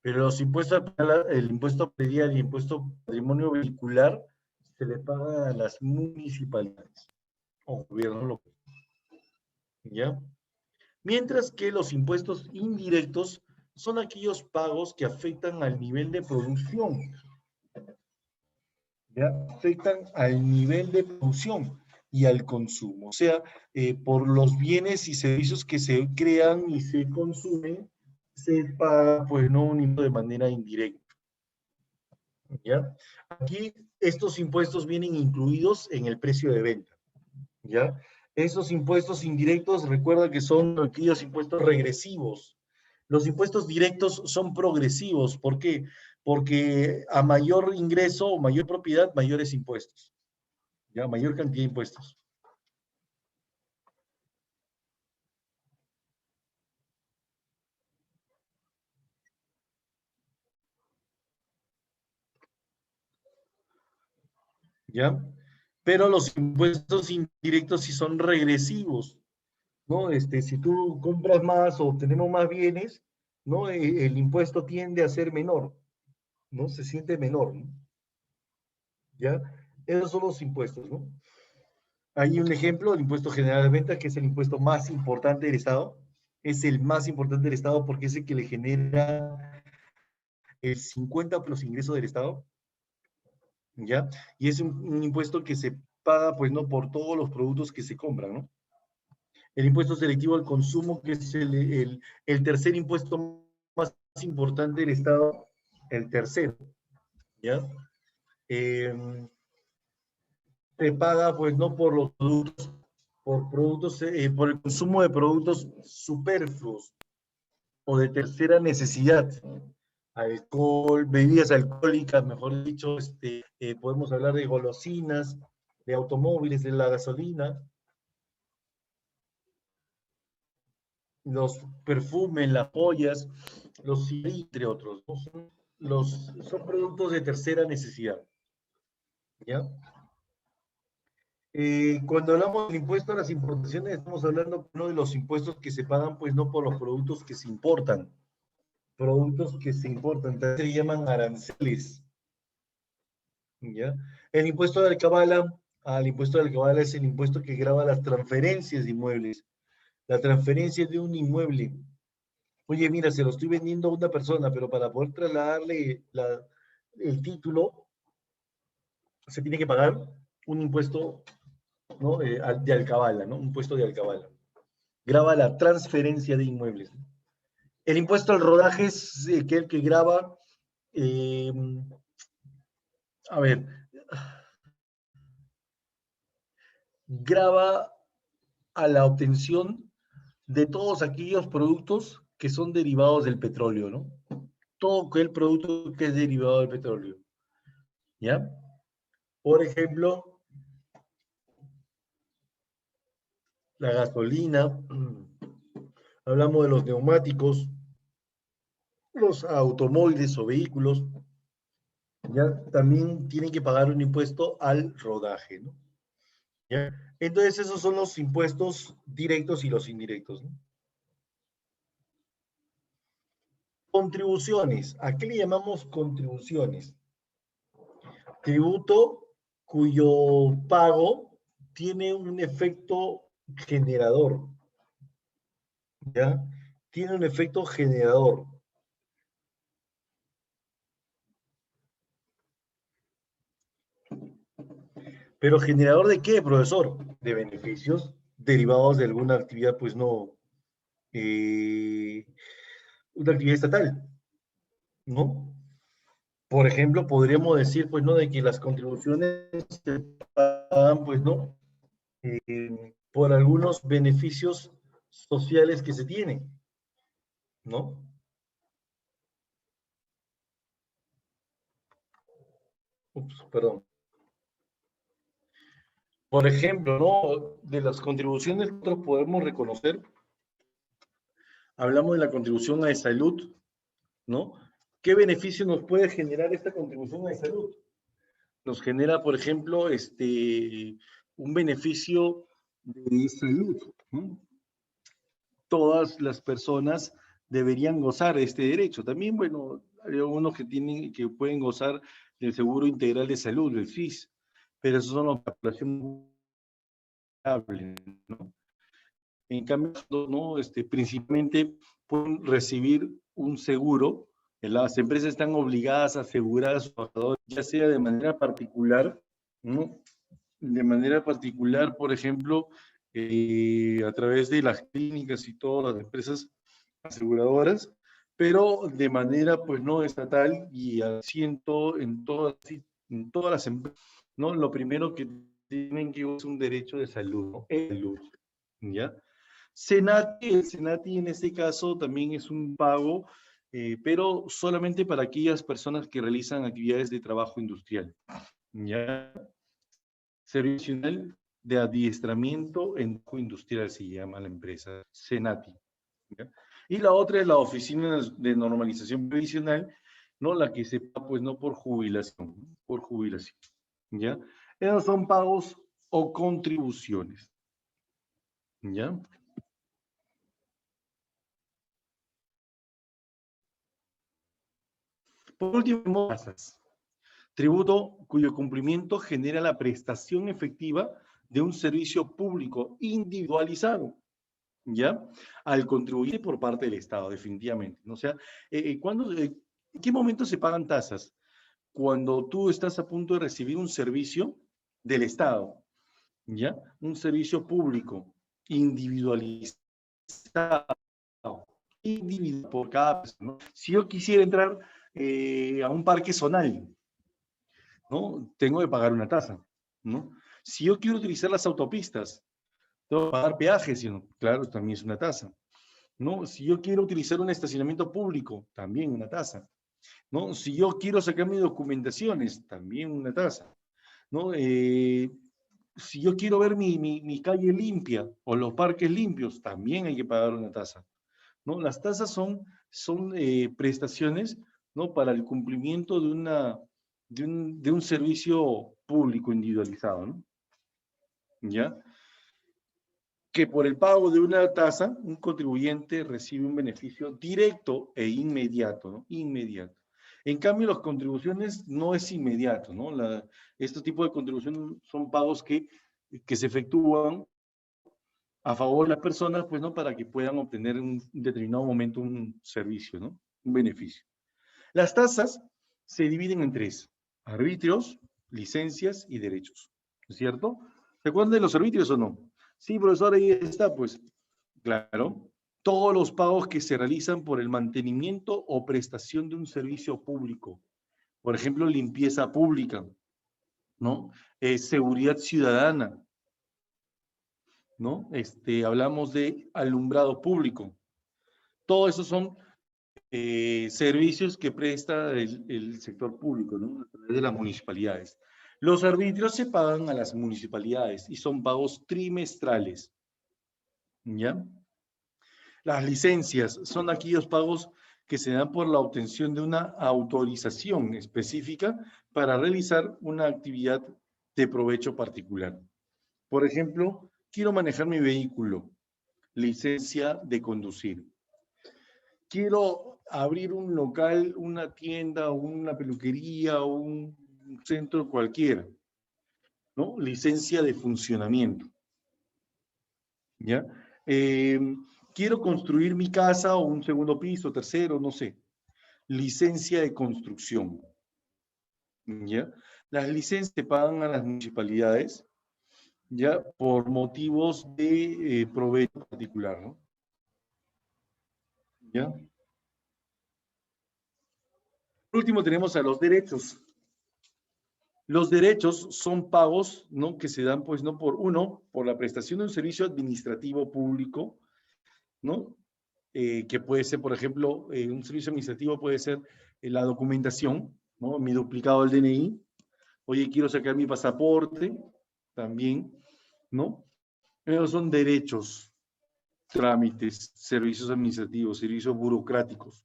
pero los impuestos, el impuesto predial y el impuesto patrimonio vehicular se le paga a las municipalidades o gobierno local, ¿ya? Mientras que los impuestos indirectos son aquellos pagos que afectan al nivel de producción, ¿ya? Afectan al nivel de producción y al consumo. O sea, por los bienes y servicios que se crean y se consumen, se paga, pues, no un impuesto de manera indirecta, ¿ya? Aquí estos impuestos vienen incluidos en el precio de venta, ¿ya? Esos impuestos indirectos, recuerda que son aquellos impuestos regresivos. Los impuestos directos son progresivos. ¿Por qué? Porque a mayor ingreso o mayor propiedad, mayores impuestos, ¿ya? Mayor cantidad de impuestos. ¿Ya? Pero los impuestos indirectos sí son regresivos, ¿no? Si tú compras más o tenemos más bienes, ¿no? El impuesto tiende a ser menor, ¿no? Se siente menor, ¿no? ¿Ya? Esos son los impuestos, ¿no? Hay un ejemplo, el impuesto general de ventas, que es el impuesto más importante del Estado. Es el más importante del Estado porque es el que le genera el 50% de los ingresos del Estado, ¿ya? Y es un impuesto que se paga, pues, no por todos los productos que se compran, ¿no? El impuesto selectivo al consumo, que es el tercer impuesto más importante del Estado, el tercero, ¿ya? Eh, Se paga, pues, no por los productos, por el consumo de productos superfluos o de tercera necesidad. Alcohol, bebidas alcohólicas, mejor dicho, podemos hablar de golosinas, de automóviles, de la gasolina, los perfumes, las joyas, los entre otros, ¿no? Son productos de tercera necesidad, ¿ya? Cuando hablamos del impuesto a las importaciones, estamos hablando, ¿no?, de los impuestos que se pagan, pues, no por los productos que se importan, también se llaman aranceles, ¿ya? El impuesto de alcabala, al impuesto de alcabala es el impuesto que grava las transferencias de inmuebles, la transferencia de un inmueble. Oye, mira, se lo estoy vendiendo a una persona, pero para poder trasladarle el título, se tiene que pagar un impuesto, ¿no?, de alcabala, ¿no? Un impuesto de alcabala. Grava la transferencia de inmuebles, ¿no? El impuesto al rodaje es aquel que grava, eh, a ver, grava a la obtención de todos aquellos productos que son derivados del petróleo, ¿no? Todo aquel producto que es derivado del petróleo, ¿ya? Por ejemplo, la gasolina, hablamos de los neumáticos, los automóviles o vehículos, ya también tienen que pagar un impuesto al rodaje, ¿no? ¿Ya? Entonces esos son los impuestos directos y los indirectos, ¿no? Contribuciones. ¿A qué le llamamos contribuciones? Tributo cuyo pago tiene un efecto generador, ¿ya? Tiene un efecto generador. Pero ¿generador de qué, profesor? De beneficios derivados de alguna actividad, pues no, una actividad estatal, ¿no? Por ejemplo, podríamos decir, pues, ¿no? De que las contribuciones se pagan, pues, ¿no? Por algunos beneficios sociales que se tienen, ¿no? Ups, perdón. Por ejemplo, ¿no? De las contribuciones que nosotros podemos reconocer, hablamos de la contribución a la salud, ¿no? ¿Qué beneficio nos puede generar esta contribución a la salud? Nos genera, por ejemplo, un beneficio de salud, ¿no? Todas las personas deberían gozar de este derecho. También, bueno, hay algunos que tienen, que pueden gozar del Seguro Integral de Salud, del SIS, pero esos son los de la población vulnerable, ¿no? En cambio, ¿no? Principalmente pueden recibir un seguro. Las empresas están obligadas a asegurar a sus trabajadores, ya sea de manera particular, ¿no? De manera particular, por ejemplo, a través de las clínicas y todas las empresas aseguradoras, pero de manera, pues, no estatal y asiento en todas las empresas, ¿no? Lo primero que tienen que es un derecho de salud, ¿no? Salud, ¿ya? El Senati en este caso también es un pago, pero solamente para aquellas personas que realizan actividades de trabajo industrial, ¿ya? Servicio Nacional de Adiestramiento en Trabajo Industrial se llama la empresa, Senati, ¿ya? Y la otra es la Oficina de Normalización Previsional, ¿no? La que se paga, pues, no por jubilación, ¿no? Por jubilación, ¿ya? Esos son pagos o contribuciones, ¿ya? Por último, tasas. Tributo cuyo cumplimiento genera la prestación efectiva de un servicio público individualizado, ¿ya? Al contribuyente por parte del Estado, definitivamente, ¿no? O sea, ¿en qué momento se pagan tasas? Cuando tú estás a punto de recibir un servicio del Estado, ¿ya? Un servicio público individualizado, individual por cada persona, ¿no? Si yo quisiera entrar a un parque zonal, ¿no? Tengo que pagar una tasa, ¿no? Si yo quiero utilizar las autopistas, tengo que pagar peajes, ¿no? Claro, también es una tasa, ¿no? Si yo quiero utilizar un estacionamiento público, también una tasa, ¿no? Si yo quiero sacar mis documentaciones, también una tasa, ¿no? Si yo quiero ver mi calle limpia o los parques limpios, también hay que pagar una tasa, ¿no? Las tasas son prestaciones, ¿no? Para el cumplimiento de un servicio público individualizado, ¿no? ¿Ya? Que por el pago de una tasa, un contribuyente recibe un beneficio directo e inmediato, ¿no? Inmediato. En cambio, las contribuciones no es inmediato, ¿no? Este tipo de contribuciones son pagos que se efectúan a favor de las personas, pues, ¿no? Para que puedan obtener en un determinado momento un servicio, ¿no? Un beneficio. Las tasas se dividen en tres: arbitrios, licencias y derechos, ¿no es cierto? ¿Se acuerdan de los arbitrios o no? Sí, profesor, ahí está, pues. Claro. Todos los pagos que se realizan por el mantenimiento o prestación de un servicio público. Por ejemplo, limpieza pública, ¿no? Seguridad ciudadana, ¿no? Hablamos de alumbrado público. Todos esos son servicios que presta el sector público, ¿no? A través de las municipalidades. Los arbitrios se pagan a las municipalidades y son pagos trimestrales, ¿ya? Las licencias son aquellos pagos que se dan por la obtención de una autorización específica para realizar una actividad de provecho particular. Por ejemplo, quiero manejar mi vehículo, licencia de conducir. Quiero abrir un local, una tienda, una peluquería o un centro cualquiera, ¿no? Licencia de funcionamiento, ¿ya? Quiero construir mi casa o un segundo piso, tercero, no sé. Licencia de construcción, ¿ya? Las licencias se pagan a las municipalidades, ya, por motivos de provecho particular, ¿no? ¿Ya? Por último, tenemos a los derechos. Los derechos son pagos, ¿no?, que se dan, pues, no por uno, por la prestación de un servicio administrativo público, ¿no? Que puede ser, por ejemplo, un servicio administrativo puede ser la documentación, ¿no? Mi duplicado del DNI. Oye, quiero sacar mi pasaporte, también, ¿no? Esos son derechos, trámites, servicios administrativos, servicios burocráticos,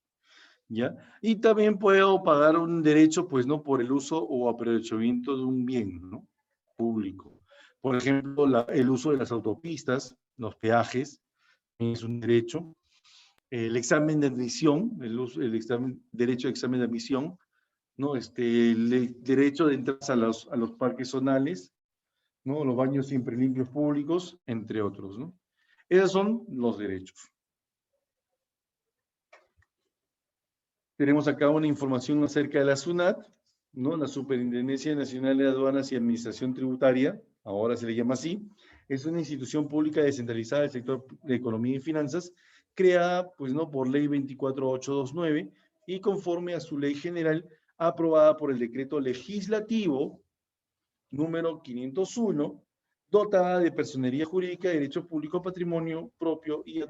¿ya? Y también puedo pagar un derecho, pues, no por el uso o aprovechamiento de un bien, ¿no?, público. Por ejemplo, el uso de las autopistas, los peajes, es un derecho. El examen de admisión, derecho de examen de admisión, ¿no? El derecho de entrar a los parques zonales, ¿no? Los baños siempre limpios públicos, entre otros, ¿no? Esos son los derechos. Tenemos acá una información acerca de la SUNAT, ¿no? La Superintendencia Nacional de Aduanas y Administración Tributaria, ahora se le llama así. Es una institución pública descentralizada del sector de economía y finanzas, creada, pues, ¿no?, por ley 24829 y conforme a su ley general aprobada por el decreto legislativo número 501, dotada de personería jurídica, derecho público, patrimonio propio y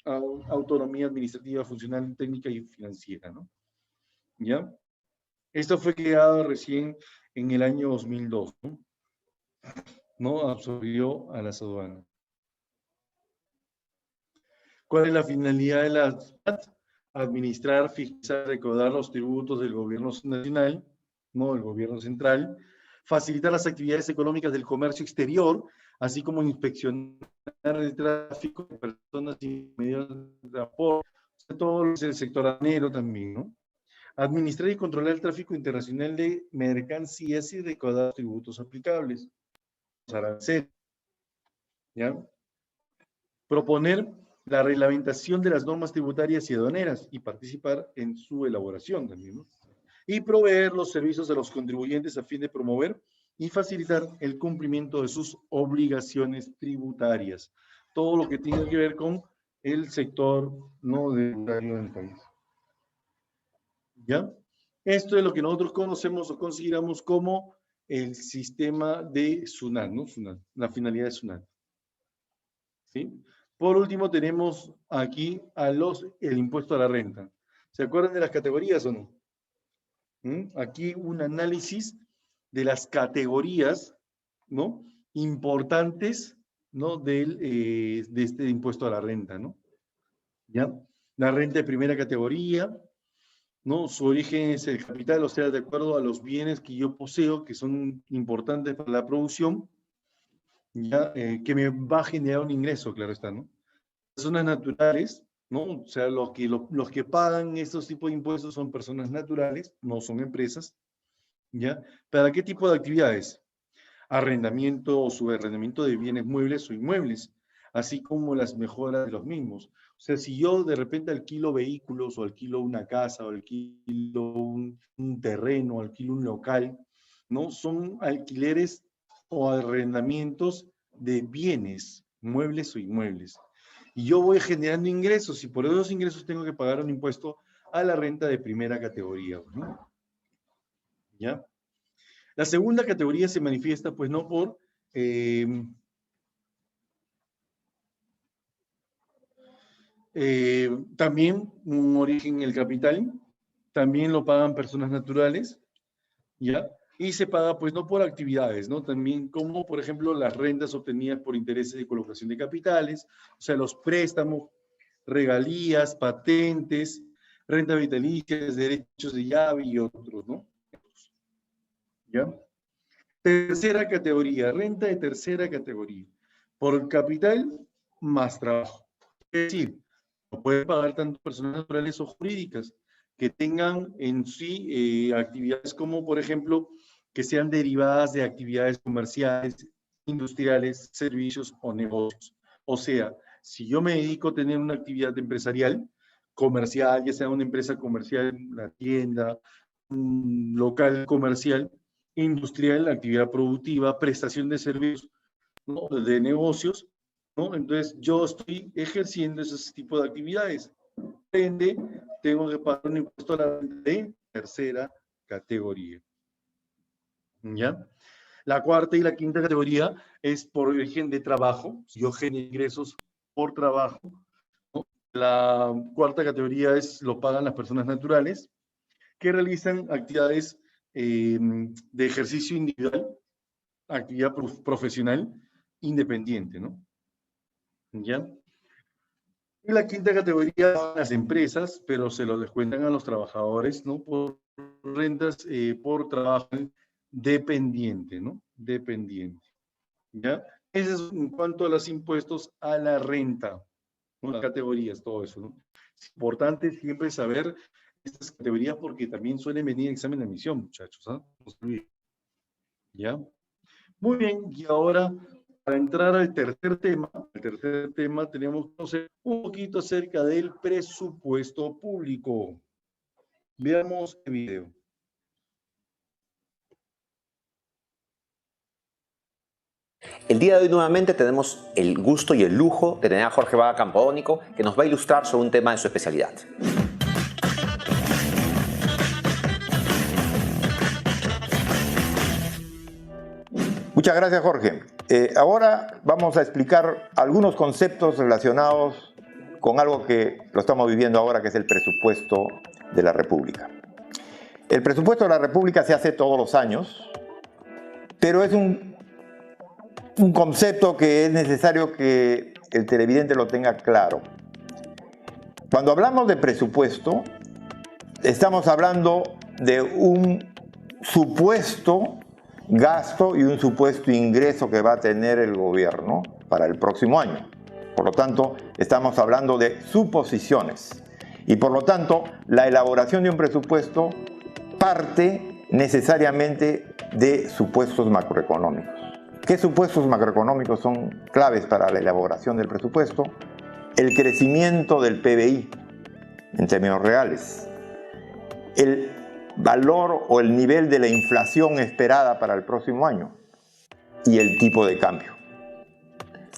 autonomía administrativa, funcional, técnica y financiera, ¿no? ¿Ya? Esto fue creado recién en el año 2002, ¿no? ¿No? Absorbió a las aduanas. ¿Cuál es la finalidad de la SUNAT? Administrar, fijar, recaudar los tributos del gobierno nacional, ¿no?, del gobierno central, facilitar las actividades económicas del comercio exterior, así como inspeccionar el tráfico de personas y medios de transporte, todo el sector aduanero también, ¿no? Administrar y controlar el tráfico internacional de mercancías y recaudar tributos aplicables, aranceles, ¿ya? Proponer la reglamentación de las normas tributarias y aduaneras y participar en su elaboración también, ¿no? Y proveer los servicios a los contribuyentes a fin de promover y facilitar el cumplimiento de sus obligaciones tributarias. Todo lo que tiene que ver con el sector no tributario del país. ¿Ya? Esto es lo que nosotros conocemos o consideramos como el sistema de SUNAT, ¿no? SUNAT, la finalidad de SUNAT. ¿Sí? Por último, tenemos aquí el impuesto a la renta. ¿Se acuerdan de las categorías o no? Aquí un análisis de las categorías, ¿no?, importantes, ¿no?, de este impuesto a la renta, ¿no? ¿Ya? La renta de primera categoría, ¿no? Su origen es el capital, o sea, de acuerdo a los bienes que yo poseo, que son importantes para la producción, ¿ya? Que me va a generar un ingreso, claro está, ¿no? Personas naturales, ¿no? O sea, los que pagan estos tipos de impuestos son personas naturales, no son empresas, ¿ya? ¿Para qué tipo de actividades? Arrendamiento o subarrendamiento de bienes muebles o inmuebles, así como las mejoras de los mismos. O sea, si yo de repente alquilo vehículos o alquilo una casa o alquilo un terreno, alquilo un local, ¿no? Son alquileres o arrendamientos de bienes, muebles o inmuebles. Y yo voy generando ingresos y por esos ingresos tengo que pagar un impuesto a la renta de primera categoría, ¿no? ¿Ya? La segunda categoría se manifiesta, pues, no por también un origen en el capital, también lo pagan personas naturales, ¿ya? Y se paga, pues, no por actividades, ¿no? También como, por ejemplo, las rentas obtenidas por intereses de colocación de capitales, o sea, los préstamos, regalías, patentes, rentas vitalicias, derechos de llave y otros, ¿no? ¿Ya? Tercera categoría, renta de tercera categoría. Por capital más trabajo. Es decir, lo pueden pagar tanto personas naturales o jurídicas que tengan en sí actividades como, por ejemplo, que sean derivadas de actividades comerciales, industriales, servicios o negocios. O sea, si yo me dedico a tener una actividad empresarial, comercial, ya sea una empresa comercial, una tienda, un local comercial, industrial, actividad productiva, prestación de servicios, ¿no? De negocios, ¿no? Entonces, yo estoy ejerciendo ese tipo de actividades. Por ende, tengo que pagar un impuesto a la renta de tercera categoría. ¿Ya? La cuarta y la quinta categoría es por origen de trabajo. Si yo genero ingresos por trabajo, ¿no? La cuarta categoría lo pagan las personas naturales que realizan actividades de ejercicio individual, actividad profesional independiente, ¿no? ¿Ya? Y la quinta categoría son las empresas, pero se lo descuentan a los trabajadores, ¿no? Por rentas, por trabajo dependiente, ¿no? Dependiente, ¿ya? Eso es en cuanto a los impuestos a la renta, ¿no? Las categorías, todo eso, ¿no? Es importante siempre saber estas categorías porque también suelen venir en examen de admisión, muchachos, ¿ah? No se olviden, ¿ya? Muy bien, y ahora para entrar al tercer tema tenemos que conocer un poquito acerca del presupuesto público. Veamos el video. El día de hoy nuevamente tenemos el gusto y el lujo de tener a Jorge Vaga Campodónico, que nos va a ilustrar sobre un tema de su especialidad. Muchas gracias, Jorge. Ahora vamos a explicar algunos conceptos relacionados con algo que lo estamos viviendo ahora, que es el presupuesto de la República. El presupuesto de la República se hace todos los años, pero es un concepto que es necesario que el televidente lo tenga claro. Cuando hablamos de presupuesto, estamos hablando de un supuesto gasto y un supuesto ingreso que va a tener el gobierno para el próximo año. Por lo tanto, estamos hablando de suposiciones. Y por lo tanto, la elaboración de un presupuesto parte necesariamente de supuestos macroeconómicos. ¿Qué supuestos macroeconómicos son claves para la elaboración del presupuesto? El crecimiento del PBI en términos reales, el valor o el nivel de la inflación esperada para el próximo año y el tipo de cambio.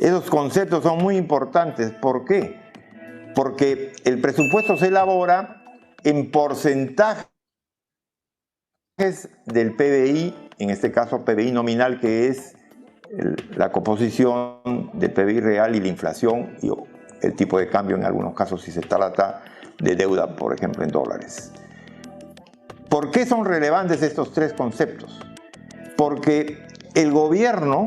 Esos conceptos son muy importantes. ¿Por qué? Porque el presupuesto se elabora en porcentajes del PBI, en este caso PBI nominal, que es la composición del PBI real y la inflación y el tipo de cambio en algunos casos si se trata de deuda, por ejemplo, en dólares. ¿Por qué son relevantes estos tres conceptos? Porque el gobierno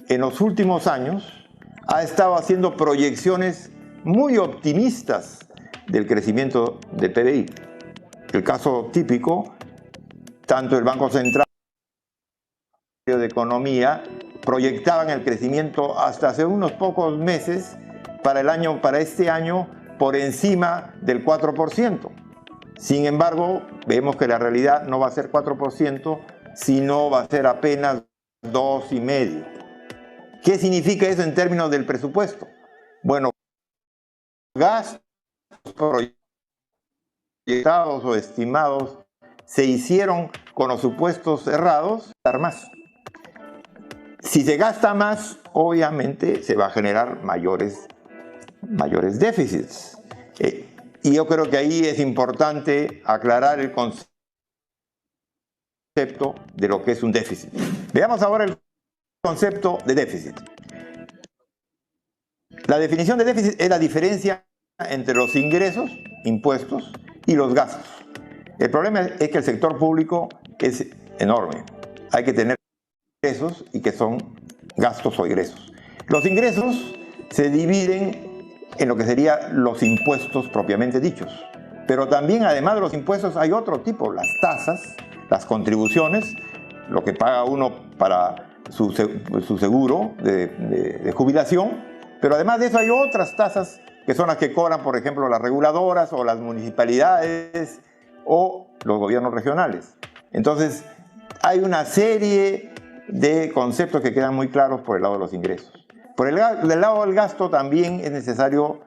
en los últimos años ha estado haciendo proyecciones muy optimistas del crecimiento del PBI. El caso típico, tanto el Banco Central como el Ministerio de Economía proyectaban el crecimiento hasta hace unos pocos meses para este año por encima del 4%. Sin embargo, vemos que la realidad no va a ser 4%, sino va a ser apenas 2,5%. ¿Qué significa eso en términos del presupuesto? Bueno, gastos proyectados o estimados se hicieron con los supuestos errados, dar más. Si se gasta más, obviamente se va a generar mayores déficits. Y yo creo que ahí es importante aclarar el concepto de lo que es un déficit. Veamos ahora el concepto de déficit. La definición de déficit es la diferencia entre los ingresos, impuestos, y los gastos. El problema es que el sector público es enorme. Hay que tener ingresos y que son gastos o egresos. Los ingresos se dividen en lo que serían los impuestos propiamente dichos. Pero también, además de los impuestos, hay otro tipo, las tasas, las contribuciones, lo que paga uno para su seguro de jubilación. Pero además de eso hay otras tasas que son las que cobran, por ejemplo, las reguladoras o las municipalidades o los gobiernos regionales. Entonces, hay una serie de conceptos que quedan muy claros por el lado de los ingresos. Del lado del gasto también es necesario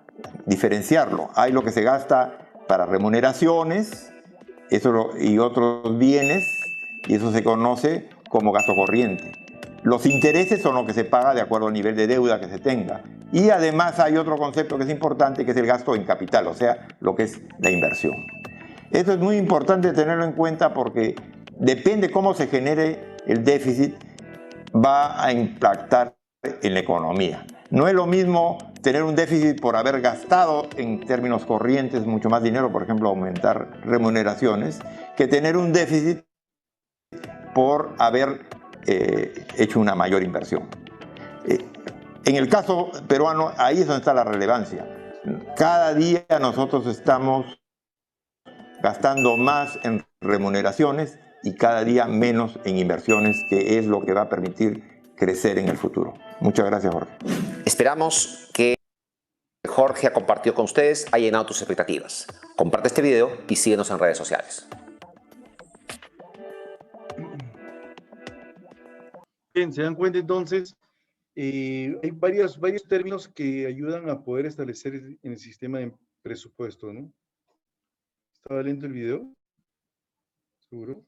diferenciarlo. Hay lo que se gasta para remuneraciones y otros bienes, y eso se conoce como gasto corriente. Los intereses son lo que se paga de acuerdo al nivel de deuda que se tenga. Y además hay otro concepto que es importante, que es el gasto en capital, o sea, lo que es la inversión. Esto es muy importante tenerlo en cuenta porque depende cómo se genere el déficit, va a impactar en la economía. No es lo mismo tener un déficit por haber gastado en términos corrientes mucho más dinero, por ejemplo, aumentar remuneraciones, que tener un déficit por haber hecho una mayor inversión. En el caso peruano, ahí es donde está la relevancia. Cada día nosotros estamos gastando más en remuneraciones y cada día menos en inversiones, que es lo que va a permitir crecer en el futuro. Muchas gracias, Jorge. Esperamos que Jorge ha compartido con ustedes haya llenado tus expectativas. Comparte este video y síguenos en redes sociales. Bien, se dan cuenta entonces, hay varios términos que ayudan a poder establecer en el sistema de presupuesto, ¿no? ¿Estaba lento el video? ¿Seguro?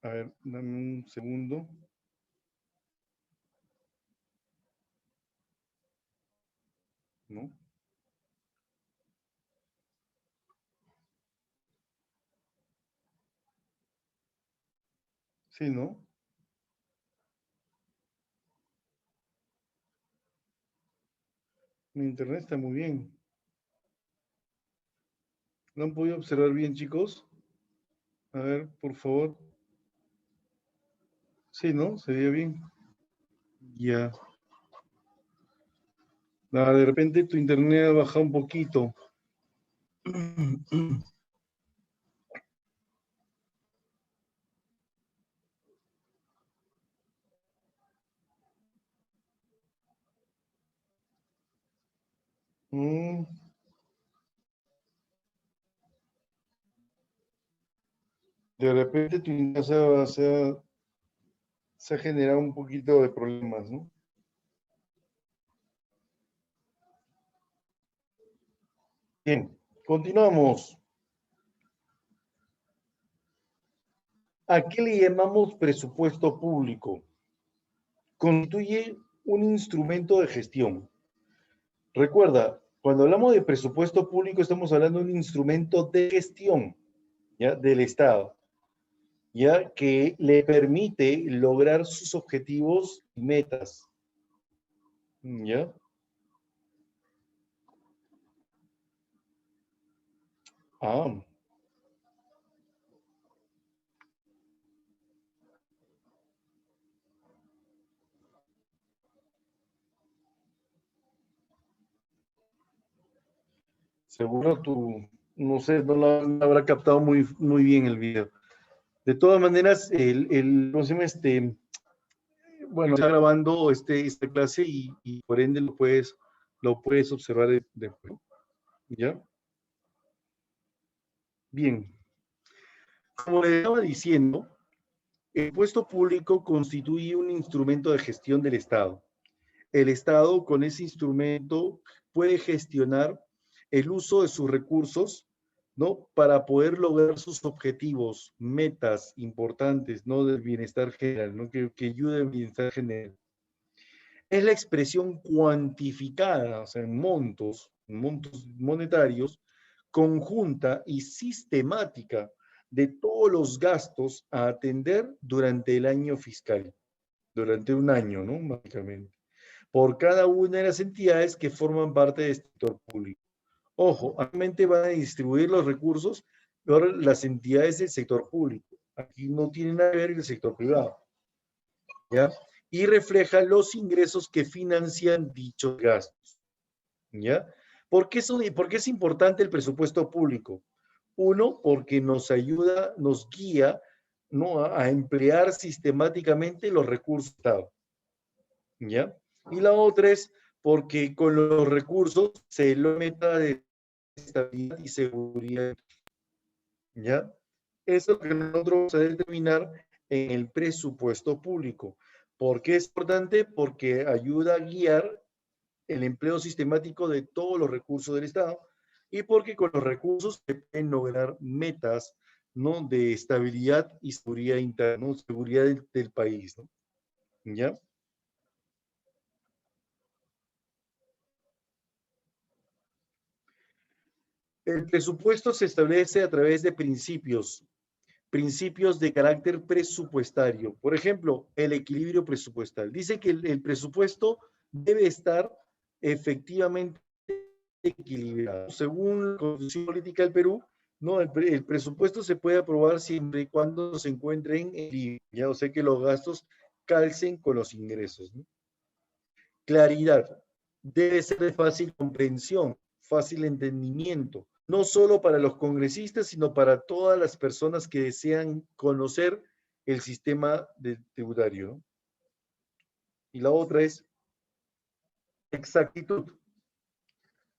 A ver, dame un segundo. ¿No? Sí, ¿no? Mi internet está muy bien. ¿Lo han podido observar bien, chicos? A ver, por favor. Sí, ¿no? Se veía bien. Ya. De repente tu internet ha bajado un poquito. De repente tu internet se ha generado un poquito de problemas, ¿no? Bien, continuamos. ¿A qué le llamamos presupuesto público? Constituye un instrumento de gestión. Recuerda, cuando hablamos de presupuesto público estamos hablando de un instrumento de gestión, ¿ya? Del Estado, ¿ya? Que le permite lograr sus objetivos y metas, ¿ya? Ah, seguro tú, no sé, no habrá captado muy bien el video. De todas maneras, ¿cómo se llama? Bueno, está grabando esta clase y por ende lo puedes observar después, ¿ya? Bien. Como le estaba diciendo, el puesto público constituye un instrumento de gestión del Estado. El Estado con ese instrumento puede gestionar el uso de sus recursos, ¿no? Para poder lograr sus objetivos, metas importantes, ¿no? Del bienestar general, ¿no? Que ayude al bienestar general. Es la expresión cuantificada, o sea, en montos monetarios, conjunta y sistemática de todos los gastos a atender durante el año fiscal, durante un año, ¿no? Básicamente, por cada una de las entidades que forman parte del sector público. Ojo, actualmente van a distribuir los recursos por las entidades del sector público. Aquí no tiene nada que ver el sector privado, ¿ya? Y refleja los ingresos que financian dichos gastos, ¿ya? ¿Por qué es importante el presupuesto público? Uno, porque nos ayuda, nos guía, ¿no? a emplear sistemáticamente los recursos del Estado, ¿ya? Y la otra es porque con los recursos se lo meta de estabilidad y seguridad, ¿ya? Eso es lo que nosotros vamos a determinar en el presupuesto público. ¿Por qué es importante? Porque ayuda a guiar el empleo sistemático de todos los recursos del Estado y porque con los recursos se pueden lograr metas, ¿no? De estabilidad y seguridad interna, ¿no? Seguridad del país, ¿no? ¿Ya? El presupuesto se establece a través de principios de carácter presupuestario. Por ejemplo, el equilibrio presupuestal. Dice que el presupuesto debe estar efectivamente equilibrado. Según la Constitución Política del Perú, no, el presupuesto se puede aprobar siempre y cuando se encuentre en equilibrio, ya, o sea que los gastos calcen con los ingresos, ¿no? Claridad. Debe ser de fácil comprensión, fácil entendimiento, no solo para los congresistas, sino para todas las personas que desean conocer el sistema tributario, ¿no? Y la otra es exactitud.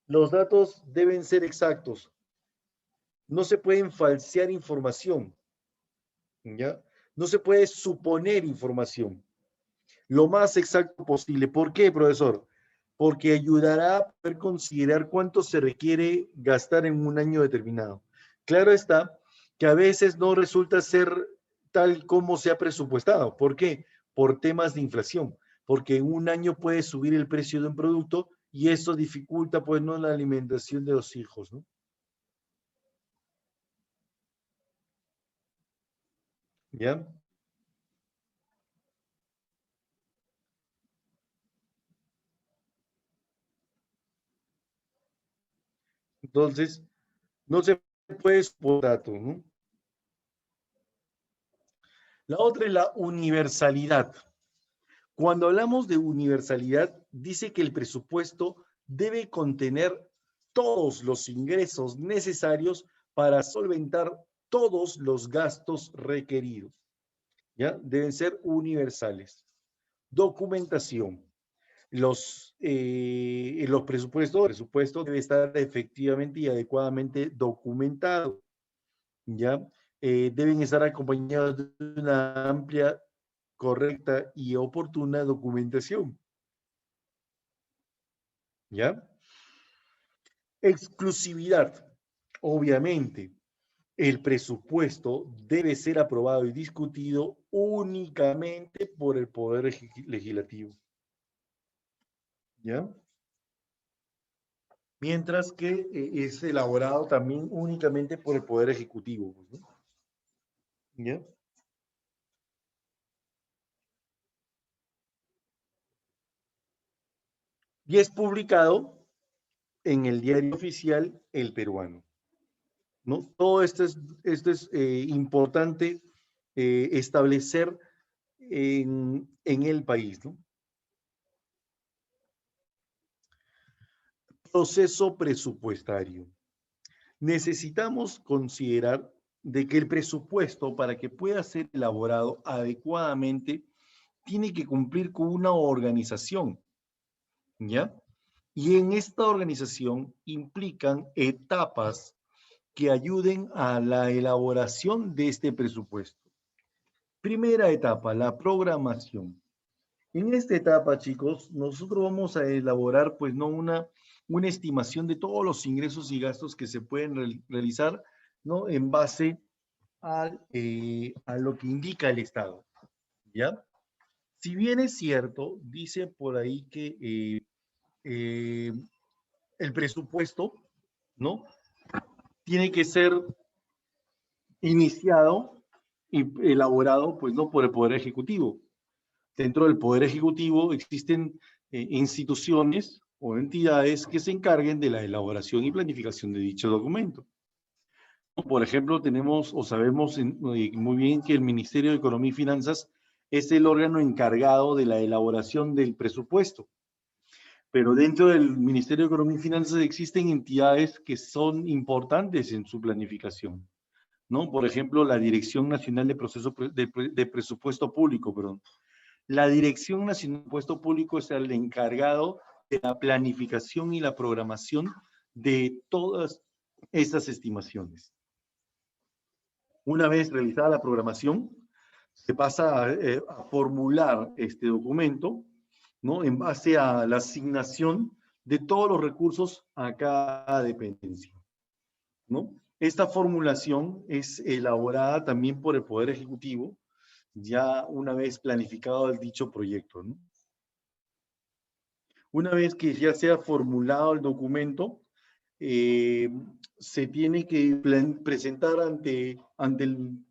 Los datos deben ser exactos. No se pueden falsear información, ¿ya? No se puede suponer información. Lo más exacto posible. ¿Por qué, profesor? Porque ayudará a poder considerar cuánto se requiere gastar en un año determinado. Claro está que a veces no resulta ser tal como se ha presupuestado. ¿Por qué? Por temas de inflación. Porque en un año puede subir el precio de un producto y eso dificulta, pues, no la alimentación de los hijos, ¿no? ¿Ya? Entonces, no se puede suponer, ¿no? La otra es la universalidad. Cuando hablamos de universalidad, dice que el presupuesto debe contener todos los ingresos necesarios para solventar todos los gastos requeridos. ¿Ya? Deben ser universales. Documentación. Los presupuestos, el presupuesto debe estar efectivamente y adecuadamente documentado. ¿Ya? Deben estar acompañados de una amplia, correcta y oportuna documentación. ¿Ya? Exclusividad. Obviamente, el presupuesto debe ser aprobado y discutido únicamente por el Poder Legislativo. ¿Ya? Mientras que es elaborado también únicamente por el Poder Ejecutivo, ¿no? ¿Ya? Y es publicado en el diario oficial El Peruano, ¿no? Todo esto es importante establecer en el país, ¿no? Proceso presupuestario. Necesitamos considerar de que el presupuesto, para que pueda ser elaborado adecuadamente, tiene que cumplir con una organización, ¿ya? Y en esta organización implican etapas que ayuden a la elaboración de este presupuesto. Primera etapa, la programación. En esta etapa, chicos, nosotros vamos a elaborar, pues, ¿no? Una estimación de todos los ingresos y gastos que se pueden realizar, ¿no? En base a lo que indica el Estado, ¿ya? Si bien es cierto, dice por ahí que eh, el presupuesto, ¿no? Tiene que ser iniciado y elaborado, pues, ¿no? Por el Poder Ejecutivo. Dentro del Poder Ejecutivo existen instituciones o entidades que se encarguen de la elaboración y planificación de dicho documento. Por ejemplo, tenemos o sabemos muy bien que el Ministerio de Economía y Finanzas es el órgano encargado de la elaboración del presupuesto. Pero dentro del Ministerio de Economía y Finanzas existen entidades que son importantes en su planificación, ¿no? Por ejemplo, la Dirección Nacional de Presupuesto Público, perdón. La Dirección Nacional de Presupuesto Público es el encargado de la planificación y la programación de todas estas estimaciones. Una vez realizada la programación, se pasa a formular este documento, ¿no? En base a la asignación de todos los recursos a cada dependencia, ¿no? Esta formulación es elaborada también por el Poder Ejecutivo, ya una vez planificado el dicho proyecto, ¿no? Una vez que ya sea formulado el documento, se tiene que presentar ante el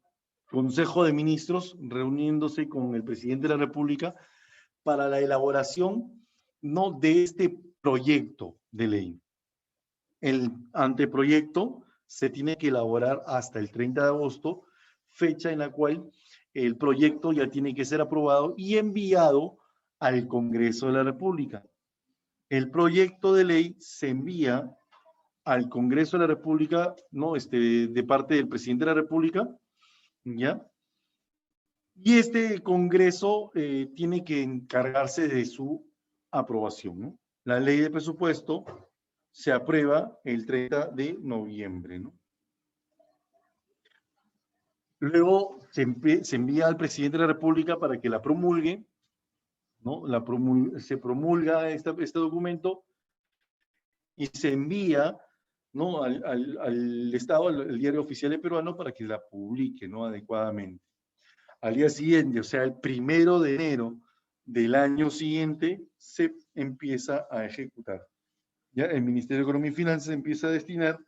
Consejo de Ministros, reuniéndose con el Presidente de la República, para la elaboración, no de este proyecto de ley. El anteproyecto se tiene que elaborar hasta el 30 de agosto, fecha en la cual el proyecto ya tiene que ser aprobado y enviado al Congreso de la República. El proyecto de ley se envía al Congreso de la República, ¿no? De parte del Presidente de la República, ¿ya? Y este Congreso tiene que encargarse de su aprobación, ¿no? La ley de presupuesto se aprueba el 30 de noviembre, ¿no? Luego se envía al Presidente de la República para que la promulgue, ¿no? Se promulga este documento y se envía, ¿no? al Estado, al diario oficial peruano, para que la publique, ¿no? Adecuadamente. Al día siguiente, o sea, el 1 de enero del año siguiente, se empieza a ejecutar. ¿Ya? El Ministerio de Economía y Finanzas empieza a destinar,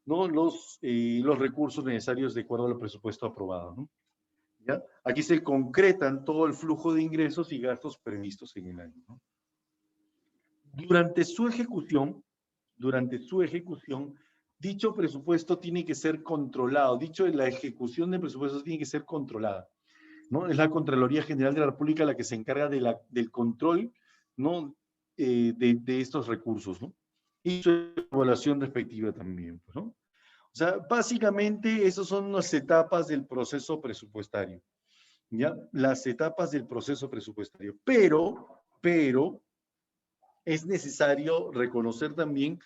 ¿no? los recursos necesarios de acuerdo al presupuesto aprobado, ¿no? ¿Ya? Aquí se concretan todo el flujo de ingresos y gastos previstos en el año, ¿no? Durante su ejecución, dicho presupuesto tiene que ser controlado, la ejecución del presupuesto tiene que ser controlada, ¿no? Es la Contraloría General de la República la que se encarga del control, ¿no? de estos recursos, ¿no? Y su evaluación respectiva también, ¿no? O sea, básicamente esas son las etapas del proceso presupuestario, ¿ya? Las etapas del proceso presupuestario. Pero, es necesario reconocer también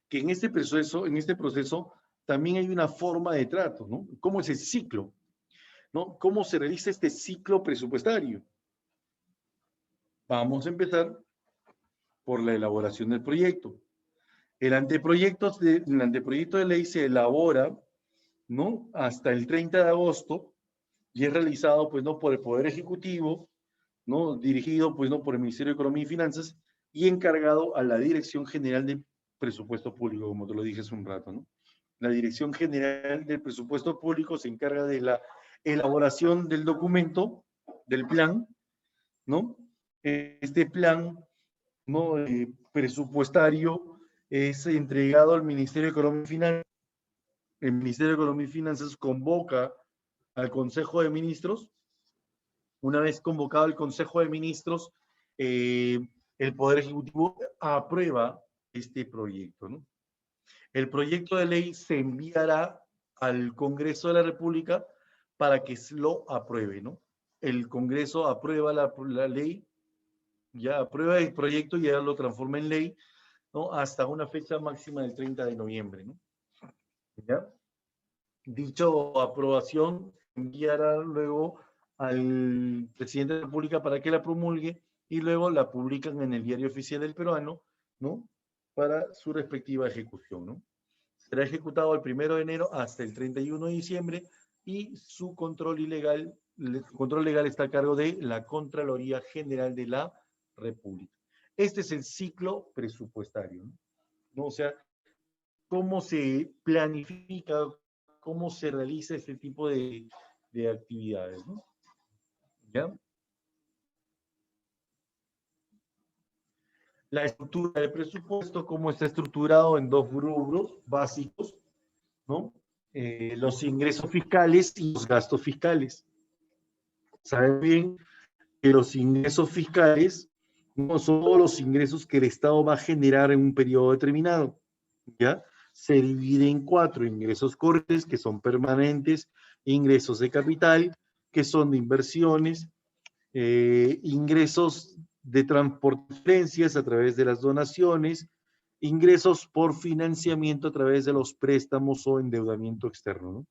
que en este proceso también hay una forma de trato, ¿no? ¿Cómo es el ciclo? ¿No? ¿Cómo se realiza este ciclo presupuestario? Vamos a empezar por la elaboración del proyecto. El anteproyecto de ley se elabora, ¿no? Hasta el 30 de agosto y es realizado, pues, ¿no? por el Poder Ejecutivo, ¿no? Dirigido, pues, ¿no? por el Ministerio de Economía y Finanzas y encargado a la Dirección General de Presupuesto Público, como te lo dije hace un rato, ¿no? La Dirección General del Presupuesto Público se encarga de la elaboración del documento, del plan, ¿no? Este plan, ¿no? Presupuestario es entregado al Ministerio de Economía y Finanzas. El Ministerio de Economía y Finanzas convoca al Consejo de Ministros. Una vez convocado el Consejo de Ministros, el Poder Ejecutivo aprueba este proyecto, ¿no? El proyecto de ley se enviará al Congreso de la República para que lo apruebe, ¿no? El Congreso aprueba la ley, ya aprueba el proyecto y ya lo transforma en ley, ¿no? Hasta una fecha máxima del 30 de noviembre, ¿no? ¿Ya? Dicha aprobación enviará luego al Presidente de la República para que la promulgue y luego la publican en el Diario Oficial del Peruano, ¿no? Para su respectiva ejecución, ¿no? Será ejecutado el 1 de enero hasta el 31 de diciembre y su control legal está a cargo de la Contraloría General de la República. Este es el ciclo presupuestario, ¿no? O sea, cómo se planifica, cómo se realiza este tipo de actividades, ¿no? ¿Ya? La estructura del presupuesto, cómo está estructurado en dos rubros básicos, ¿no? Los ingresos fiscales y los gastos fiscales. Saben bien que los ingresos fiscales no son todos los ingresos que el Estado va a generar en un periodo determinado, ¿ya? Se divide en 4: ingresos corrientes, que son permanentes; ingresos de capital, que son de inversiones; ingresos de transferencias a través de las donaciones; ingresos por financiamiento a través de los préstamos o endeudamiento externo, ¿no?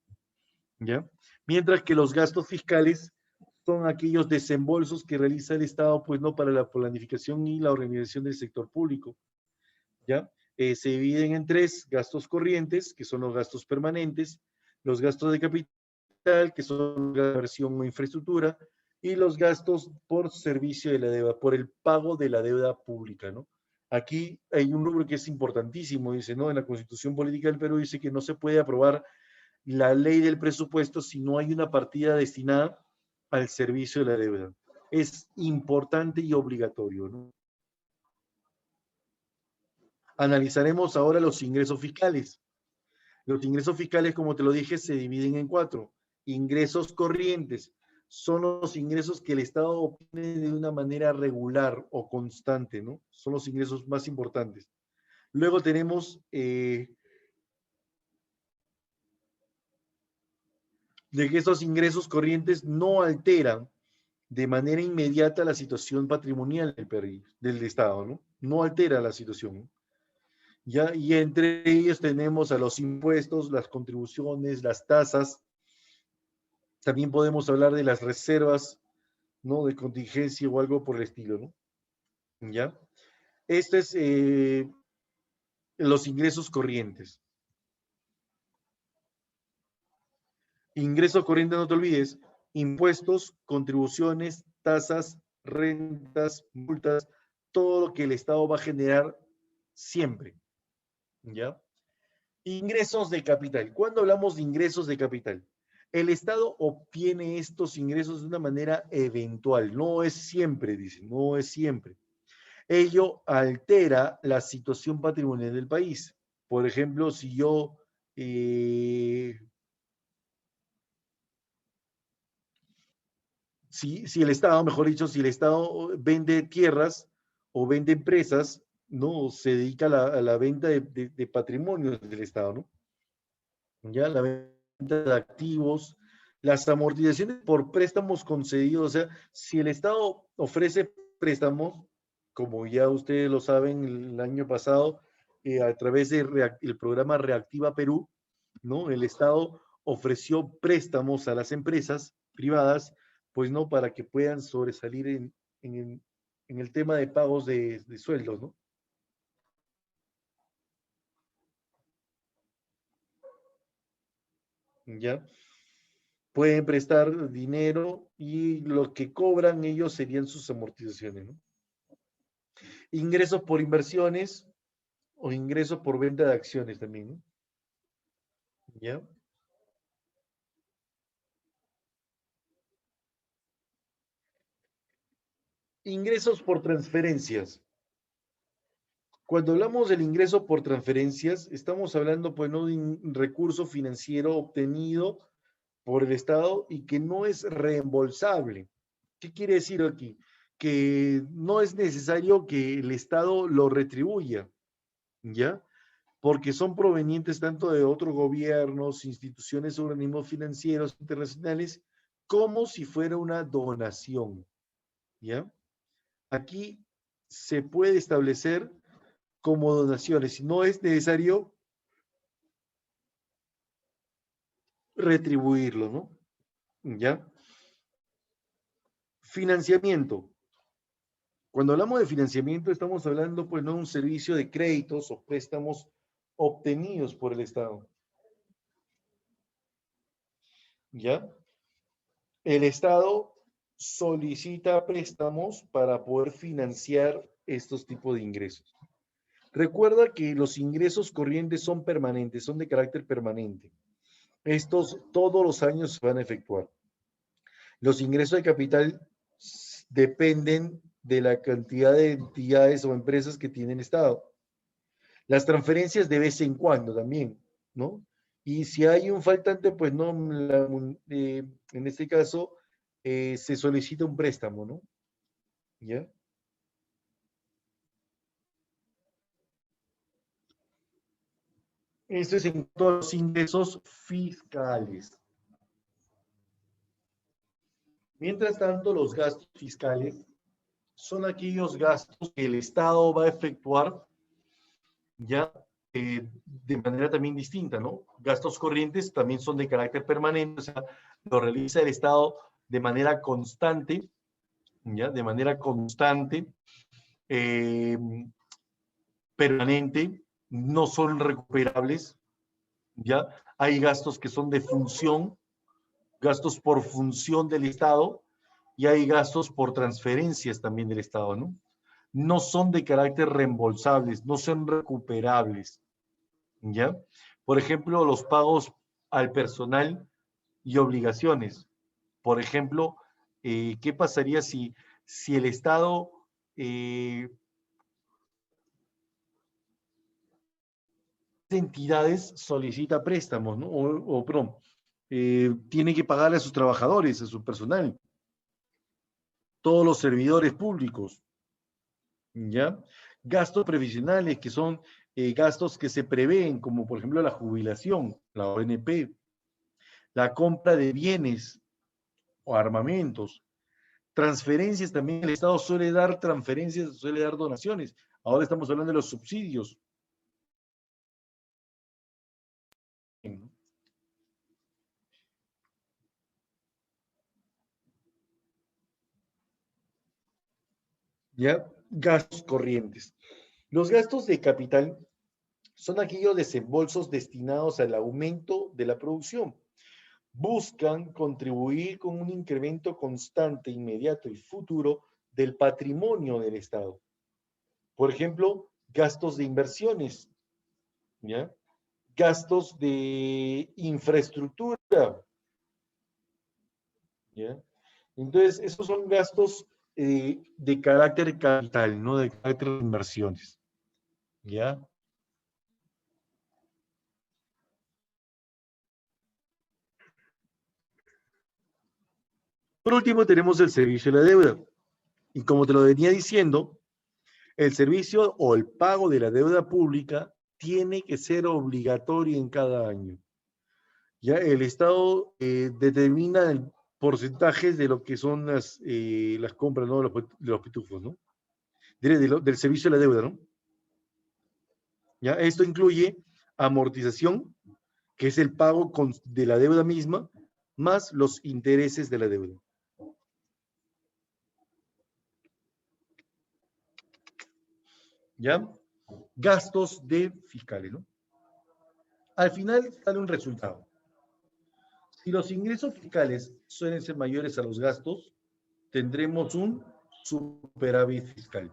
¿Ya? Mientras que los gastos fiscales son aquellos desembolsos que realiza el Estado, pues, no, para la planificación y la organización del sector público, ¿ya? se dividen en tres: gastos corrientes, que son los gastos permanentes, los gastos de capital, que son la inversión o infraestructura, y los gastos por servicio de la deuda, por el pago de la deuda pública, ¿no? Aquí hay un rubro que es importantísimo, dice, ¿no? En la Constitución Política del Perú dice que no se puede aprobar la ley del presupuesto si no hay una partida destinada al servicio de la deuda. Es importante y obligatorio, ¿no? Analizaremos ahora los ingresos fiscales. Los ingresos fiscales, como te lo dije, se dividen en cuatro. Ingresos corrientes son los ingresos que el Estado obtiene de una manera regular o constante, ¿no? Son los ingresos más importantes. Luego tenemos de que estos ingresos corrientes no alteran de manera inmediata la situación patrimonial del Estado, ¿no? No altera la situación, ¿no? ¿Ya? Y entre ellos tenemos a los impuestos, las contribuciones, las tasas. También podemos hablar de las reservas, ¿no? De contingencia o algo por el estilo, ¿no? ¿Ya? Esto es los ingresos corrientes. Ingresos corrientes, no te olvides: impuestos, contribuciones, tasas, rentas, multas, todo lo que el Estado va a generar siempre. ¿Ya? Ingresos de capital. ¿Cuándo hablamos de ingresos de capital? El Estado obtiene estos ingresos de una manera eventual, no es siempre, dice, no es siempre. Ello altera la situación patrimonial del país. Por ejemplo, si yo si el Estado, mejor dicho, si el Estado vende tierras o vende empresas, ¿no? Se dedica a la venta de patrimonios del Estado, ¿no? Ya, la venta de activos, las amortizaciones por préstamos concedidos. O sea, si el Estado ofrece préstamos, como ya ustedes lo saben, el año pasado, a través del programa Reactiva Perú, ¿no? El Estado ofreció préstamos a las empresas privadas, pues, ¿no? Para que puedan sobresalir en el tema de pagos de sueldos, ¿no? ¿Ya? Pueden prestar dinero y lo que cobran ellos serían sus amortizaciones, ¿no? Ingresos por inversiones o ingresos por venta de acciones también, ¿no? ¿Ya? Ingresos por transferencias. Cuando hablamos del ingreso por transferencias, estamos hablando, pues, no de un recurso financiero obtenido por el Estado y que no es reembolsable. ¿Qué quiere decir aquí? Que no es necesario que el Estado lo retribuya, ¿ya? Porque son provenientes tanto de otros gobiernos, instituciones, organismos financieros internacionales, como si fuera una donación, ¿ya? Aquí se puede establecer como donaciones, no es necesario retribuirlo, ¿no? ¿Ya? Financiamiento. Cuando hablamos de financiamiento, estamos hablando, pues, no de un servicio de créditos o préstamos obtenidos por el Estado. ¿Ya? El Estado solicita préstamos para poder financiar estos tipos de ingresos. Recuerda que los ingresos corrientes son permanentes, son de carácter permanente. Estos todos los años se van a efectuar. Los ingresos de capital dependen de la cantidad de entidades o empresas que tiene el Estado. Las transferencias de vez en cuando también, ¿no? Y si hay un faltante, pues no, en este caso se solicita un préstamo, ¿no? ¿Ya? Esto es en todos los ingresos fiscales. Mientras tanto, los gastos fiscales son aquellos gastos que el Estado va a efectuar ya de manera también distinta, ¿no? Gastos corrientes también son de carácter permanente, o sea, lo realiza el Estado de manera constante, ¿ya? De manera constante, permanente, no son recuperables, ¿ya? Hay gastos que son de función, gastos por función del Estado, y hay gastos por transferencias también del Estado, ¿no? No son de carácter reembolsables, no son recuperables, ¿ya? Por ejemplo, los pagos al personal y obligaciones. Por ejemplo, ¿qué pasaría si el Estado entidades solicita préstamos, ¿no? Perdón, tiene que pagarle a sus trabajadores, a su personal, todos los servidores públicos, ¿ya? Gastos previsionales, que son gastos que se prevén, como por ejemplo la jubilación, la ONP, la compra de bienes o armamentos, transferencias también, el Estado suele dar transferencias, suele dar donaciones. Ahora estamos hablando de los subsidios. ¿Ya? Gastos corrientes. Los gastos de capital son aquellos desembolsos destinados al aumento de la producción. Buscan contribuir con un incremento constante, inmediato y futuro del patrimonio del Estado. Por ejemplo, gastos de inversiones, ¿ya? Gastos de infraestructura, ¿ya? Entonces, esos son gastos de carácter capital, no de carácter de inversiones, ¿ya? Por último, tenemos el servicio de la deuda. Y como te lo venía diciendo, el servicio o el pago de la deuda pública tiene que ser obligatorio en cada año. Ya el Estado determina el porcentaje de lo que son las compras, ¿no? De los pitufos, ¿no? Del servicio de la deuda, ¿no? Ya, esto incluye amortización, que es el pago de la deuda misma, más los intereses de la deuda. ¿Ya? Gastos de fiscales, ¿no? Al final sale un resultado. Si los ingresos fiscales suelen ser mayores a los gastos, tendremos un superávit fiscal.